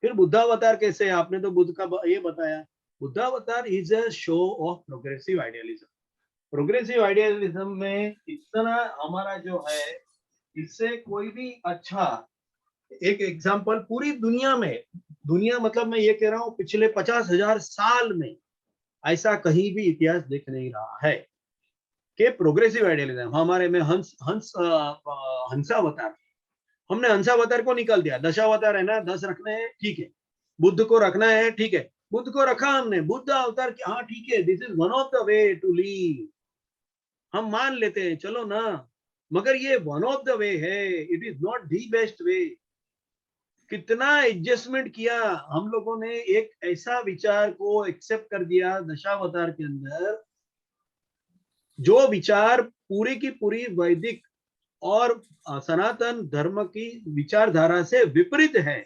फिर बुद्धावतार कैसे? आपने तो बुद्ध का ये बताया। Buddhavatar is a show of progressive idealism. Progressive idealism में इतना हमारा जो है, इससे कोई भी अच्छा एक एग्जांपल पूरी दुनिया में, दुनिया मतलब मैं ये कह रहा हूँ पिछले 50,000 साल में ऐसा कहीं भी इतिहास दिख नहीं रहा है कि प्रोग्रेसिव आइडियलिज्म। हमारे में हंसावतार, हमने हंसावतार को निकाल दिया। दशावतार है ना, 10 रखने हैं, ठीक है। बुद्ध को रखना है, ठीक है, बुद्ध को रखा हमने। बुद्ध अवतार, हाँ ठीक है, this is one of the way to live, हम मान लेते हैं, चलो ना, मगर ये वन ऑफ द वे है, it is not the best way. कितना एडजस्टमेंट किया हम लोगों ने, एक ऐसा विचार को एक्सेप्ट कर दिया दशावतार के अंदर जो विचार पूरी की पूरी वैदिक और सनातन धर्म की विचारधारा से विपरीत है,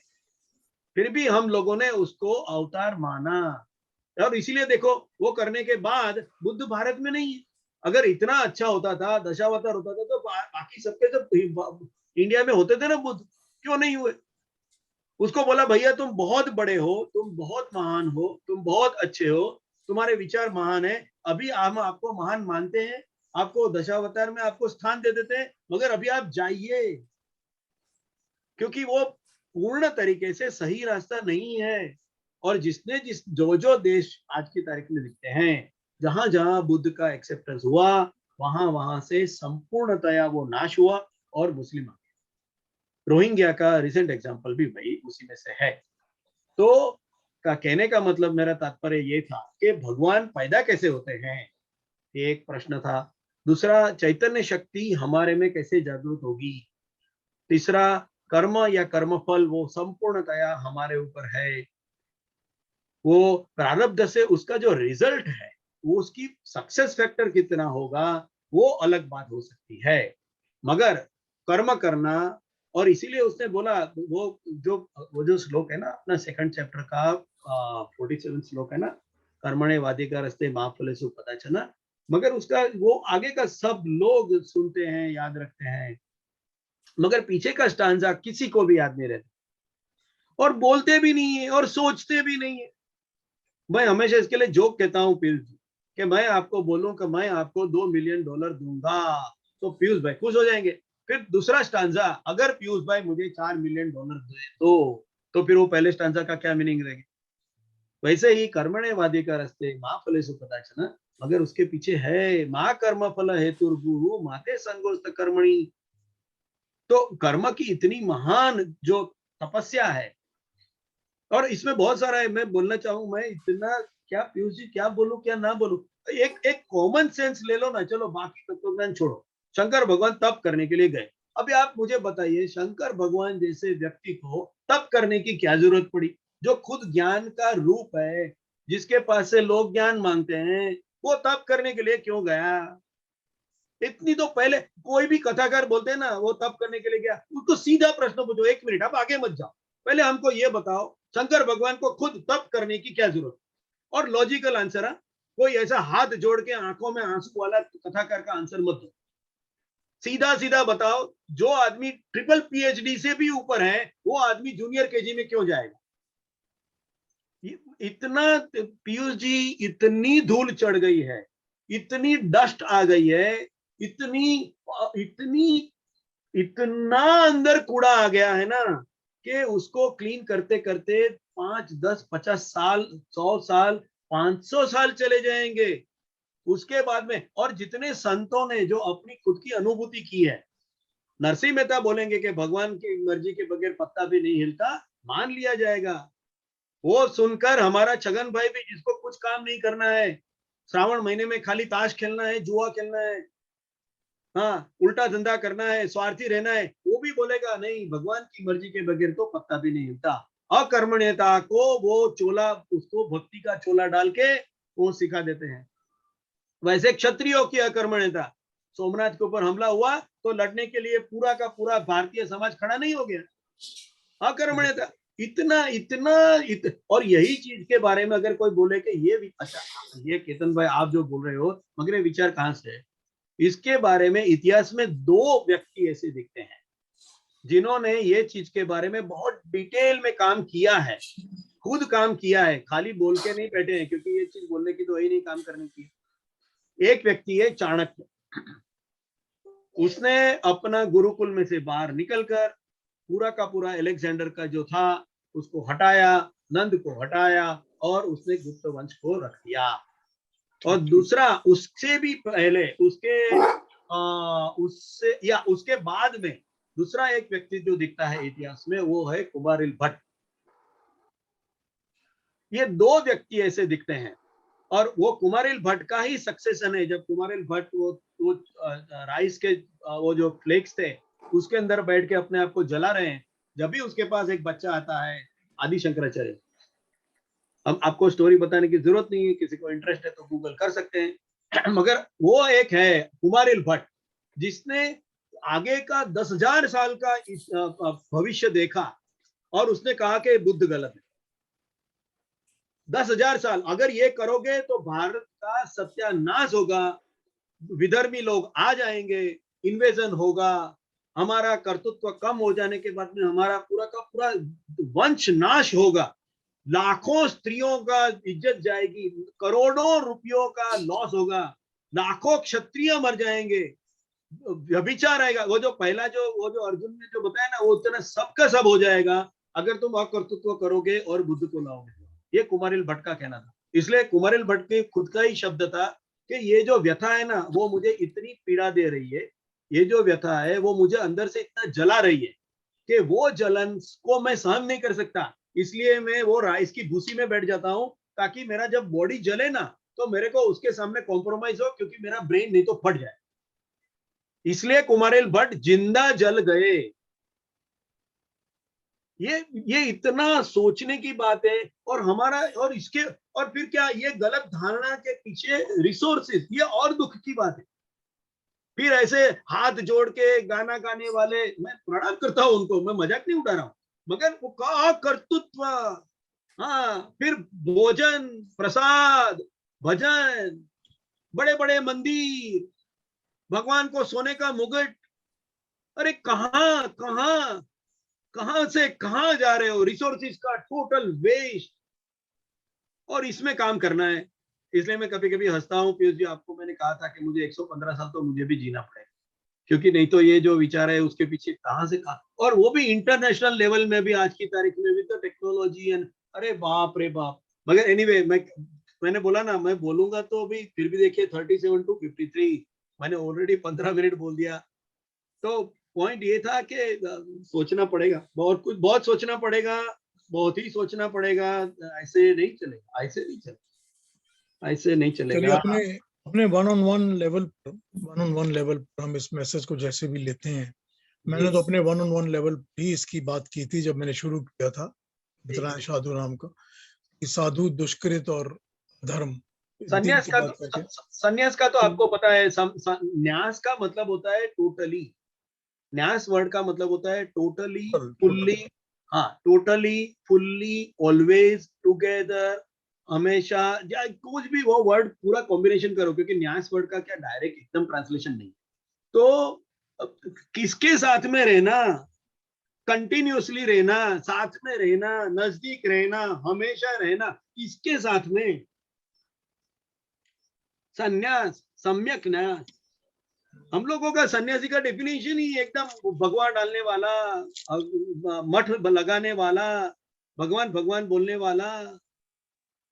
फिर भी हम लोगों ने उसको अवतार माना। और इसीलिए देखो, वो करने के बाद बुद्ध भारत में नहीं है। अगर इतना अच्छा होता था, दशावतार होता था, तो बाकी सबके सब इंडिया में होते थे ना बुद्ध, क्यों नहीं हुए? उसको बोला भैया तुम बहुत बड़े हो, तुम बहुत महान हो, तुम बहुत अच्छे हो, तुम्हारे विचार महान है, अभी हम आपको महान मानते हैं, आपको दशावतार में आपको स्थान दे देते हैं, मगर अभी आप जाइए, क्योंकि वो पूर्ण तरीके से सही रास्ता नहीं है। और जिसने जो देश आज की तारीख में दिखते हैं, जहां जहां बुद्ध का एक्सेप्टेंस हुआ, वहां वहां से संपूर्णतया वो नाश हुआ और मुस्लिम। रोहिंग्या का रिसेंट एग्जांपल भी वही उसी में से है। तो का कहने का मतलब, मेरा तात्पर्य ये था कि भगवान पैदा कैसे होते हैं, ये एक प्रश्न था। दूसरा, चैतन्य शक्ति हमारे में कैसे जागृत होगी। तीसरा, कर्म या कर्मफल वो संपूर्णतया हमारे ऊपर है। वो प्रारब्ध से उसका जो रिजल्ट है, वो उसकी सक्सेस फैक्टर कितना होगा, वो अलग बात हो सकती है। मगर कर्म करना, और इसीलिए उसने बोला, वो जो श्लोक है ना अपना सेकंड चैप्टर का 47 श्लोक है ना, कर्मणे वाधिकारस्ते मा फलेषु कदाचन, मगर उसका वो आगे का सब लोग सुनते हैं, याद रखते हैं, मगर पीछे का स्टांजा किसी को भी याद नहीं रहता और बोलते भी नहीं है और सोचते भी नहीं है। मैं हमेशा इसके लिए जोक कहता हूँ पीयूष जी, कि मैं आपको बोलूं कि मैं आपको $2 मिलियन दूंगा तो पीयूष भाई खुश हो जाएंगे। फिर दूसरा स्टांजा, अगर पीयूष भाई मुझे $4 मिलियन दे तो फिर वो पहले स्टांजा का क्या मीनिंग रहेगा? वैसे ही कर्मणे वाधिकारस्ते मा फलेषु कदाचन, मगर उसके पीछे है मा कर्म फल हेतुर्गुरु माते संगोस्त कर्मणि। तो कर्म की इतनी महान जो तपस्या है, और इसमें बहुत सारा है, मैं बोलना चाहूँ, मैं इतना क्या पीयूष जी क्या बोलूं क्या ना बोलूं। एक कॉमन सेंस ले लो ना, चलो बाकी तत्वज्ञान छोड़ो। शंकर भगवान तप करने के लिए गए, अभी आप मुझे बताइए शंकर भगवान जैसे व्यक्ति को तप करने की क्या जरूरत पड़ी, जो खुद ज्ञान का रूप है, जिसके पास से लोग ज्ञान मांगते हैं, वो तप करने के लिए क्यों गया? इतनी तो पहले कोई भी कथाकार बोलते हैं ना वो तप करने के लिए गया, उसको सीधा प्रश्न पूछो, 1 मिनट आप आगे मत जाओ, पहले हमको ये बताओ शंकर भगवान को खुद तप करने की क्या जरूरत? और लॉजिकल आंसर है, कोई ऐसा हाथ जोड़ के आंखों में आंसू वाला कथाकार का आंसर मत दो, सीधा सीधा बताओ, जो आदमी ट्रिपल पीएचडी से भी ऊपर है वो आदमी जूनियर केजी में क्यों जाएगा? इतना, पीयूष जी, इतनी धूल चढ़ गई है, इतनी डस्ट आ गई है, इतनी इतनी इतना अंदर कूड़ा आ गया है ना कि उसको क्लीन करते करते 5, 10, 50 साल, 100 साल, 500 साल चले जाएंगे उसके बाद में। और जितने संतों ने जो अपनी खुद की अनुभूति की है, नरसिंह मेहता बोलेंगे कि भगवान की मर्जी के बगैर पत्ता भी नहीं हिलता, मान लिया जाएगा। वो सुनकर हमारा छगन भाई भी, जिसको कुछ काम नहीं करना है, श्रावण महीने में खाली ताश खेलना है, जुआ खेलना है, हाँ, उल्टा धंधा करना है, स्वार्थी रहना है, वो भी बोलेगा नहीं, भगवान की मर्जी के बगैर तो पत्ता भी नहीं हिलता। अकर्मण्यता को वो चोला, उसको भक्ति का चोला डाल के वो सिखा देते हैं। वैसे क्षत्रियों की अकर्मण्यता, सोमनाथ के ऊपर हमला हुआ तो लड़ने के लिए पूरा का पूरा भारतीय समाज खड़ा नहीं हो गया। अकर्मण्यता और यही चीज के बारे में अगर कोई बोले कि ये भी, अच्छा ये केतन भाई आप जो बोल रहे हो, मगर ये विचार कहां से है? इसके बारे में इतिहास में 2 व्यक्ति ऐसे दिखते हैं जिन्होंने ये चीज के बारे में बहुत डिटेल में काम किया है, खुद काम किया है, खाली बोल के नहीं बैठे हैं, क्योंकि ये चीज बोलने की तो वही नहीं, काम करने की। एक व्यक्ति है चाणक्य। उसने अपना गुरुकुल में से बाहर निकलकर पूरा का पूरा अलेक्जेंडर का जो था उसको हटाया, नंद को हटाया और उसने गुप्त वंश को रख दिया। और दूसरा, उससे भी पहले, उसके बाद में दूसरा एक व्यक्ति जो दिखता है इतिहास में, वो है कुमारिल भट्ट। ये 2 व्यक्ति ऐसे दिखते हैं और वो कुमारिल भट्ट का ही सक्सेशन है। जब कुमारिल भट्ट वो राइस के वो जो फ्लेक्स थे उसके अंदर बैठ के अपने आप को जला रहे हैं, जब भी उसके पास एक बच्चा आता है, आदि शंकराचार्य। हम आपको स्टोरी बताने की जरूरत नहीं है, किसी को इंटरेस्ट है तो गूगल कर सकते हैं। मगर वो एक है कुमारिल भट्ट, जिसने आगे का 10,000 साल का भविष्य देखा और उसने कहा कि बुद्ध गलत है। 10,000 साल अगर ये करोगे तो भारत का सत्यानाश होगा, विधर्मी लोग आ जाएंगे, इन्वेजन होगा, हमारा कर्तृत्व कम हो जाने के बाद में हमारा पूरा का पूरा वंश नाश होगा, लाखों स्त्रियों का इज्जत जाएगी, करोड़ों रुपयों का लॉस होगा, लाखों क्षत्रिय मर जाएंगे, व्यभिचार आएगा। वो जो पहला वो जो अर्जुन ने जो बताया ना, वो उतना सबका सब हो जाएगा अगर तुम अकर्तृत्व करोगे और बुद्ध को लाओगे। ये कुमारिल भट्ट का कहना था। इसलिए कुमारिल भट्ट के खुद का ही शब्द था कि ये जो व्यथा है ना, वो मुझे इतनी पीड़ा दे रही है, ये जो व्यथा है वो मुझे अंदर से इतना जला रही है कि वो जलन को मैं सहन नहीं कर सकता। इसलिए मैं वो राइस की भूसी में बैठ जाता हूँ, ताकि मेरा जब बॉडी जले ना तो मेरे को उसके सामने कॉम्प्रोमाइज हो, क्योंकि मेरा ब्रेन नहीं तो फट जाए। इसलिए कुमारिल भट्ट जिंदा जल गए। ये इतना सोचने की बात है। और हमारा, और इसके, और फिर क्या, ये गलत धारणा के पीछे रिसोर्सेज, ये और दुख की बात है। फिर ऐसे हाथ जोड़ के गाना गाने वाले, मैं प्रणाम करता हूं उनको, मैं मजाक नहीं उड़ा रहा हूं, मगर वो का कर्तृत्व, हाँ, फिर भोजन, प्रसाद, भजन, बड़े बड़े मंदिर, भगवान को सोने का मुकुट, अरे कहां कहां कहां से कहां जा रहे हो? रिसोर्सेज का टोटल वेस्ट। और इसमें काम करना है। इसलिए मैं कभी कभी हंसता हूँ पीयूष जी, आपको मैंने कहा था कि मुझे 115 साल तो मुझे भी जीना पड़ेगा, क्योंकि नहीं तो ये जो विचार है उसके पीछे कहां से कहां, और वो भी इंटरनेशनल लेवल में भी आज की तारीख में भी तो टेक्नोलॉजी एंड, अरे बाप रे बाप। मगर एनीवे, मैंने बोला ना, मैं बोलूंगा तो भी, फिर भी देखिए 37 to 53, मैंने ऑलरेडी 15 मिनट बोल दिया। तो पॉइंट ये था कि सोचना पड़ेगा, बहुत सोचना पड़ेगा, बहुत ही सोचना पड़ेगा। ऐसे नहीं चलेगा, ऐसे नहीं चलिए, चलेगा। अपने वन ऑन वन लेवल पर हम इस मैसेज को जैसे भी लेते हैं। मैंने तो अपने वन ऑन वन लेवल भी इसकी बात की थी जब मैंने शुरू किया था मित्राय साधु नाम का, कि साधु, दुष्कृत और धर्म, संन्यास का तो आपको पता है। न्यास का मतलब होता है टोटली, न्यास वर्ड का मतलब होता है टोटली, फुल्ली, हाँ, टोटली, फुल्ली, ऑलवेज, टुगेदर, हमेशा, या कुछ भी वो वर्ड पूरा कॉम्बिनेशन करो, क्योंकि न्यास वर्ड का क्या डायरेक्ट एकदम ट्रांसलेशन नहीं। तो किसके साथ में रहना, कंटिन्यूअसली रहना, साथ में रहना, नजदीक रहना, हमेशा रहना, किसके साथ में? सन्यास, सम्यक न्यास। हम लोगों का सन्यासी का डेफिनेशन ही एकदम भगवान डालने वाला, मठ लगाने वाला, भगवान भगवान बोलने वाला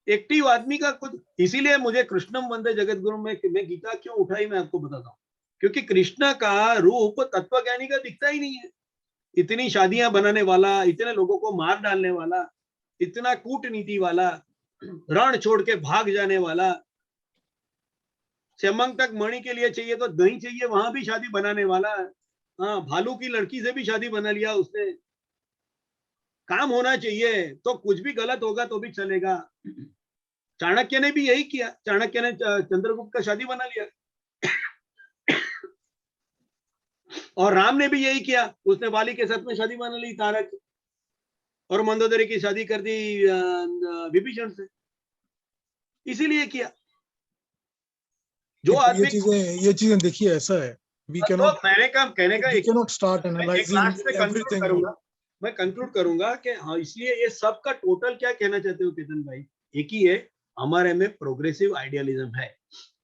एक्टिव आदमी का कुछ। इसीलिए मुझे कृष्णम वंदे जगत गुरु में गीता क्यों उठाई, मैं आपको बताता हूँ। क्योंकि कृष्ण का रूप तत्वज्ञानी का दिखता ही नहीं है। इतनी शादियां बनाने वाला, इतने लोगों को मार डालने वाला, इतना कूटनीति वाला, रण छोड़ के भाग जाने वाला, सेमंग तक मणि के लिए चाहिए तो दही चाहिए, वहां भी शादी बनाने वाला। हाँ, भालू की लड़की से भी शादी बना लिया उसने। काम होना चाहिए, तो कुछ भी गलत होगा तो भी चलेगा। चाणक्य ने भी यही किया। चाणक्य ने चंद्रगुप्त का शादी बना लिया, और राम ने भी यही किया। उसने वाली के साथ में शादी बना ली, तारक, और मंदोदरी की शादी कर दी विभीषण से। इसीलिए किया। जो आदमी ये चीजें देखिए, ऐसा है, we तो cannot मैंने काम कहने का we cannot start एक analyzing लास्ट में कंक्लूड everything. करूंगा। मैं कंक्लूड करूंगा कि हाँ, इसलिए ये सब का टोटल क्या कहना चाहते हो केतन भाई, एक ही है, हमारे में प्रोग्रेसिव आइडियलिज्म है।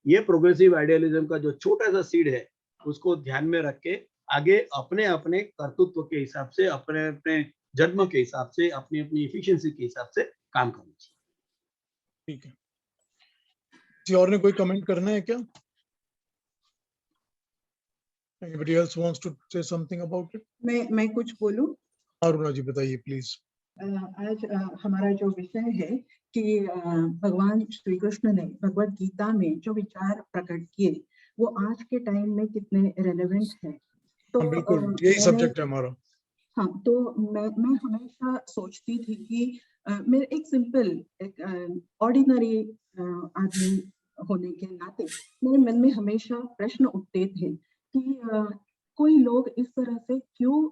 ये प्रोग्रेसिव आइडियलिज्म का जो छोटा सा सीड है, उसको ध्यान में रख के आगे अपने अपने कर्तृत्व के हिसाब से, अपने अपने जन्म के हिसाब से, अपनी अपनी एफिशिएंसी के हिसाब से काम करना चाहिए। ठीक है, किसी और ने कोई कमेंट करना है क्या? Anybody else wants to say something about it? मैं कुछ बोलूं? अरुणा जी बताइए प्लीज। आज हमारा जो विषय है कि भगवान श्री कृष्ण ने भगवत गीता में जो विचार प्रकट किए, वो आज के टाइम में कितने रेलेवेंट है। तो बिल्कुल यही सब्जेक्ट है हमारा। हाँ, तो मैं हमेशा सोचती थी कि मैं एक सिंपल, एक ऑर्डिनरी आदमी होने के नाते मेरे मन में हमेशा प्रश्न उठते थे कि कोई लोग इस तरह से क्यों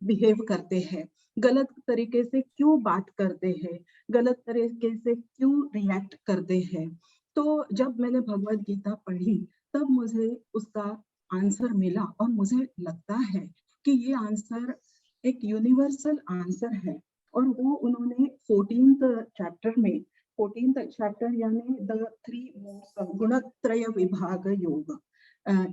बिहेव करते हैं, गलत तरीके से क्यों बात करते हैं, गलत तरीके से क्यों रिएक्ट करते हैं। तो जब मैंने भगवत गीता पढ़ी, तब मुझे उसका आंसर मिला, और मुझे लगता है कि ये आंसर एक यूनिवर्सल आंसर है। और वो उन्होंने 14th चैप्टर यानी द 3 मोड्स ऑफ गुणत्रय विभाग योग,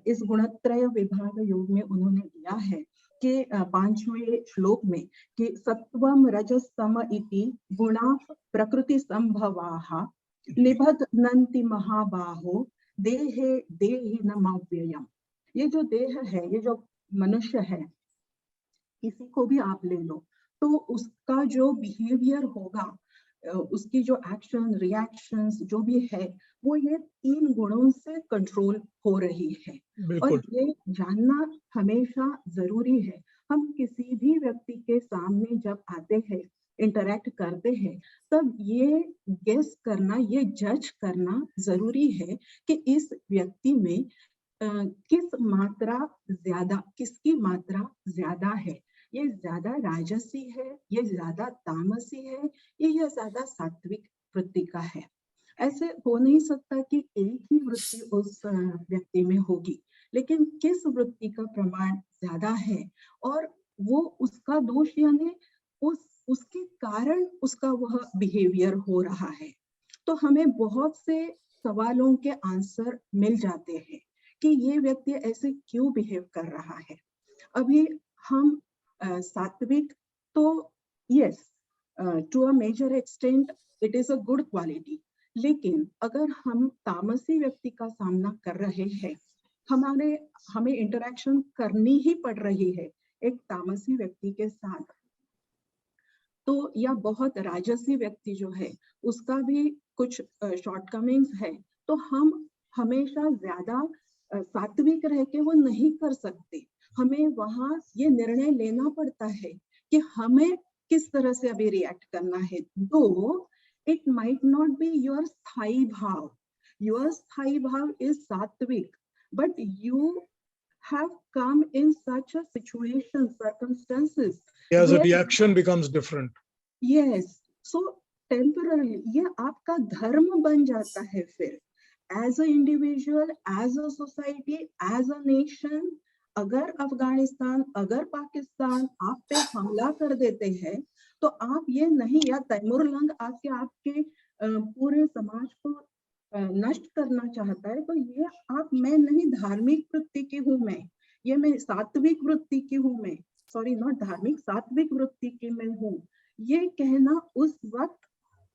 इस गुणत्रय विभाग योग में उन्होंने दिया है कि 5वें श्लोक में कि सत्वम रजस तम इति गुणा प्रकृति संभवाः निबध्नन्ति महाबाहो देहे देहिनमव्ययम्। ये जो देह है, ये जो मनुष्य है, किसी को भी आप ले लो, तो उसका जो बिहेवियर होगा, उसकी जो एक्शन रिएक्शंस जो भी है, वो ये 3 गुणों से कंट्रोल हो रही है। और ये जानना हमेशा जरूरी है। हम किसी भी व्यक्ति के सामने जब आते हैं, इंटरेक्ट करते हैं, तब ये गेस करना, ये जज करना जरूरी है कि इस व्यक्ति में किसकी मात्रा ज्यादा है। ये ज्यादा राजसी है, ये ज्यादा तामसी है, ये ज्यादा सात्विक वृत्ति का है। ऐसे हो नहीं सकता कि एक ही वृत्ति उस व्यक्ति में होगी, लेकिन किस वृत्ति का प्रमाण ज्यादा है और वो उसका दोष यानी उसके कारण उसका वह बिहेवियर हो रहा है। तो हमें बहुत से सवालों के आंसर मिल जाते हैं कि ये व्यक्ति ऐसे क्यों बिहेव कर रहा है। अभी हम सात्विक, तो yes, to a major extent it is a good quality, लेकिन अगर हम तामसी व्यक्ति का सामना कर रहे हैं, हमें इंटरेक्शन करनी ही पड़ रही है एक तामसी व्यक्ति के साथ, तो या बहुत राजसी व्यक्ति जो है उसका भी कुछ शॉर्टकमिंग्स है, तो हम हमेशा ज्यादा सात्विक रह के वो नहीं कर सकते। हमें वहां ये निर्णय लेना पड़ता है कि हमें किस तरह से अभी रिएक्ट करना है। दो it might not be your स्थायी भाव इज सात्विक, but you have come in such a situation, circumstances. Yes, the reaction becomes different. Yes. So temporary, ये आपका धर्म बन जाता है फिर, as a individual, as a society, as a nation. अगर अफगानिस्तान, अगर पाकिस्तान आप पे हमला कर देते हैं, तो आप ये नहीं, या तैमूरलंग आके आपके पूरे समाज को नष्ट करना चाहता है, तो ये आप, मैं नहीं, धार्मिक वृत्ति की हूँ मैं, ये मैं सात्विक वृत्ति की हूँ मैं, सॉरी नॉट धार्मिक, सात्विक वृत्ति की मैं हूँ, ये कहना उस वक्त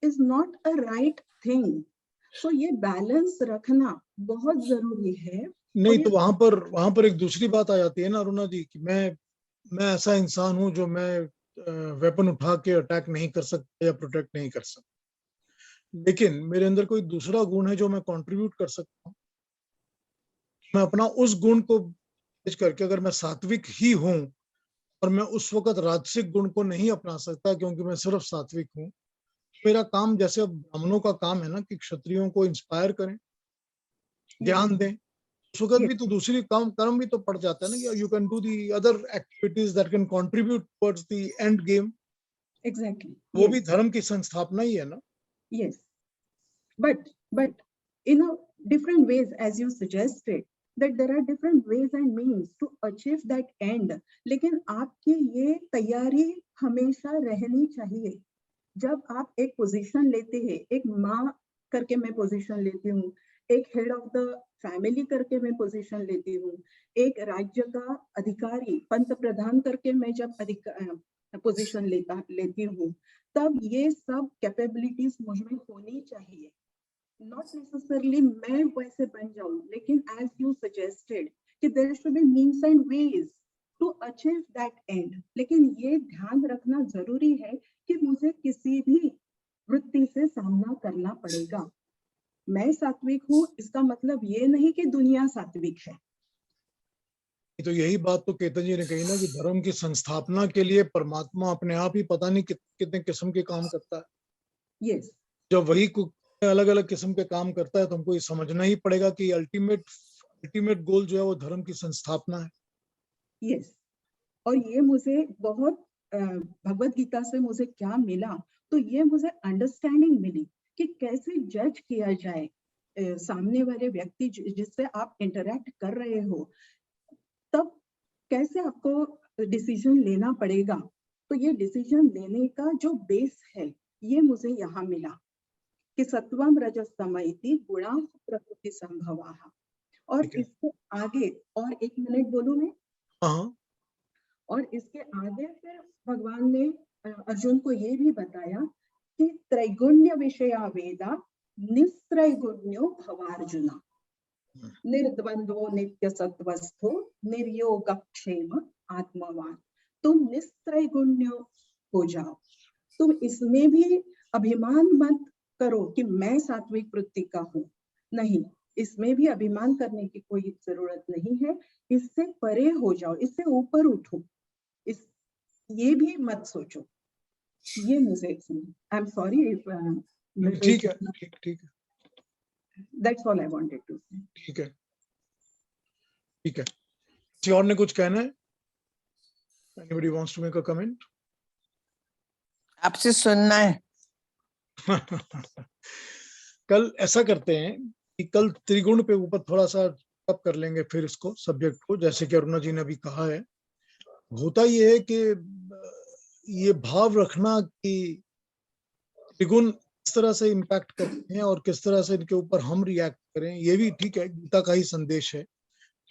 is not a right thing. So ये बैलेंस रखना बहुत जरूरी है। नहीं और ये तो वहां पर एक दूसरी बात आ जाती है ना अरुणा जी, कि मैं ऐसा इंसान हूं जो मैं वेपन उठा के अटैक नहीं कर सकता या प्रोटेक्ट नहीं कर सकता, लेकिन मेरे अंदर कोई दूसरा गुण है जो मैं कंट्रीब्यूट कर सकता हूँ। मैं अपना उस गुण को पेश करके, अगर मैं सात्विक ही हूं और मैं उस वक्त राजसिक गुण को नहीं अपना सकता क्योंकि मैं सिर्फ सात्विक हूं, मेरा काम, जैसे अब ब्राह्मणों का काम है ना कि क्षत्रियों को इंस्पायर करें, ज्ञान दें, उस वक्त भी yes, तो दूसरी काम कर्म भी तो पड़ जाता है ना, कि you can do the other activities that can contribute towards the end game. exactly, वो भी yes, धर्म की संस्थापना ही है ना। yes, but in a different ways, as you suggested, that there are different ways and means to achieve that end, लेकिन आपकी ये तैयारी हमेशा रहनी चाहिए। जब आप एक पोजीशन लेते हैं, एक माँ करके मैं पोजीशन लेती हूँ, एक हेड ऑफ द फैमिली करके मैं पोजीशन लेती हूँ, एक राज्य का अधिकारी, पंत प्रधान करके मैं जब पोजीशन लेती हूँ, तब ये सब कैपेबिलिटीज मुझ में होनी चाहिए। नॉट नेसेसरली मैं वैसे बन जाऊं, लेकिन एज यू सजेस्टेड कि there should be means and ways to achieve that end. लेकिन ये ध्यान रखना जरूरी है कि मुझे किसी भी वृत्ति से सामना करना पड़ेगा। मैं सात्विक हूँ, इसका मतलब ये नहीं कि दुनिया सात्विक है। तो यही बात तो केतन जी ने कही ना, कि धर्म की संस्थापना के लिए परमात्मा अपने आप ही पता नहीं कितने किस्म के काम करता है। यस, जब वही अलग अलग किस्म के काम करता है तो हमको ये समझना ही पड़ेगा कि अल्टीमेट गोल जो है वो धर्म की संस्थापना है। यस। और ये मुझे बहुत भगवत गीता से मुझे क्या मिला, तो ये मुझे अंडरस्टैंडिंग मिली कि कैसे जज किया जाए सामने वाले व्यक्ति जिससे आप इंटरेक्ट कर रहे हो, तब कैसे आपको डिसीजन लेना पड़ेगा। तो ये डिसीजन लेने का जो बेस है, ये मुझे यहाँ मिला कि सत्वम रजस्तम इति गुणा प्रकृति संभवाः। और ठीक है। इसके आगे, और एक मिनट बोलूं मैं, हाँ, और इसके आगे फिर भगवान ने अर्जुन को ये भी बताया कि त्रैगुण्य विषया वेदा निस्त्रैगुण्यो भवार्जुना, निर्द्वंद्वो नित्य सत्वस्थो निर्योगक्षेम आत्मवान। तुम निस्त्रैगुण्य हो जाओ, तुम इसमें भी अभिमान मत करो कि मैं सात्विक वृत्ति का हूँ, नहीं, इसमें भी अभिमान करने की कोई जरूरत नहीं है। इससे परे हो जाओ, इससे ऊपर उठो, इस ये भी मत सोचो। ये मुझे, आई एम सॉरी इफ ठीक है, ठीक है, that's all I wanted to say. ठीक है, ठीक है। किसी और ने कुछ कहना है? Anybody wants to make a comment? आपसे सुनना है। कल ऐसा करते हैं कि कल त्रिगुण पे ऊपर थोड़ा सा अप कर लेंगे, फिर इसको सब्जेक्ट को, जैसे कि अरुणा जी ने अभी कहा है। होता ये है कि ये भाव रखना कि त्रिगुण किस तरह से इम्पैक्ट करते हैं और किस तरह से इनके ऊपर हम रिएक्ट करें, ये भी ठीक है, गीता का ही संदेश है।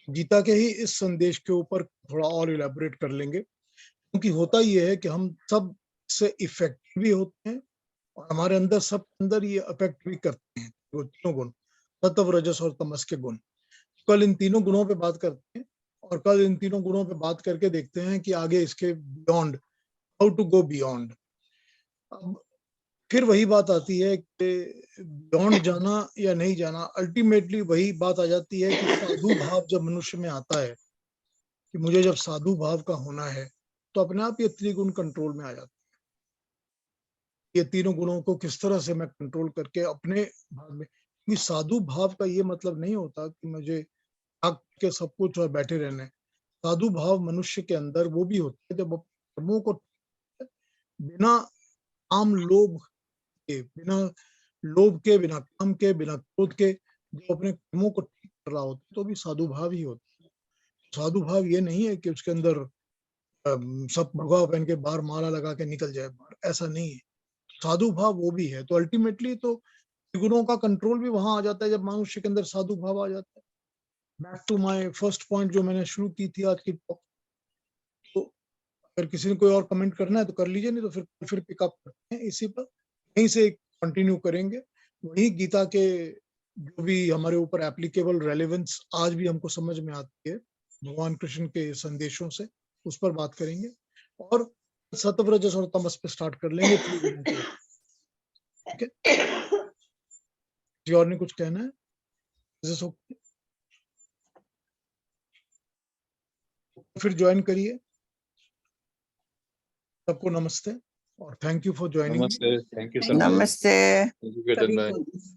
गीता के ही इस संदेश के ऊपर थोड़ा और इलेबोरेट कर लेंगे, क्योंकि होता ये है कि हम सब से इफेक्ट भी होते हैं और हमारे अंदर सब अंदर ये अफेक्ट भी करते हैं, वो तीनों गुण, सत्व रजस और तमस के गुण। कल इन तीनों गुणों पे बात करते हैं और कल इन तीनों गुणों पे बात करके देखते हैं कि आगे इसके beyond, how to go beyond. अब फिर वही बात आती है कि बियॉन्ड जाना या नहीं जाना, अल्टीमेटली वही बात आ जाती है कि साधु भाव जब मनुष्य में आता है, कि मुझे जब साधु भाव का होना है, तो अपने आप ये त्रिगुण कंट्रोल में आ जाता है। ये तीनों गुणों को किस तरह से मैं कंट्रोल करके अपने भाव में, क्योंकि साधु भाव का ये मतलब नहीं होता कि मुझे आग के सब कुछ और बैठे रहना है। साधु भाव मनुष्य के अंदर वो भी होता है जब कर्मों को बिना काम लोभ के, बिना लोभ के, बिना काम के, बिना क्रोध के, जो अपने कर्मों को ठीक कर रहा होता है, तो भी साधु भाव ही होता है। साधु भाव ये नहीं है कि उसके अंदर सब भगवा पहन के बाहर माला लगा के निकल जाए बाहर, ऐसा नहीं है। साधु भाव वो भी है। तो अल्टीमेटली तो गुणों का कंट्रोल भी वहां आ जाता है जब मनुष्य के अंदर साधु भाव आ जाता है। Back to my first point जो मैंने शुरू की थी आज की टॉक। तो अगर किसी ने कोई और कमेंट करना है तो कर लीजिए, नहीं तो फिर पिकअप करते हैं इसी पर, यहीं से कंटिन्यू करेंगे। वही गीता के जो भी हमारे ऊपर एप्लीकेबल रेलेवेंस आज भी हमको समझ में आती है भगवान कृष्ण के संदेशों से, उस पर बात करेंगे और सत्वरजस और तमस पे स्टार्ट कर लेंगे। ठीक है, जी और ने कुछ कहना है? फिर ज्वाइन करिए। सबको नमस्ते और थैंक यू फॉर ज्वाइनिंग। नमस्ते, थैंक यू सर। नमस्ते थैंक यू कीर्तन भाई।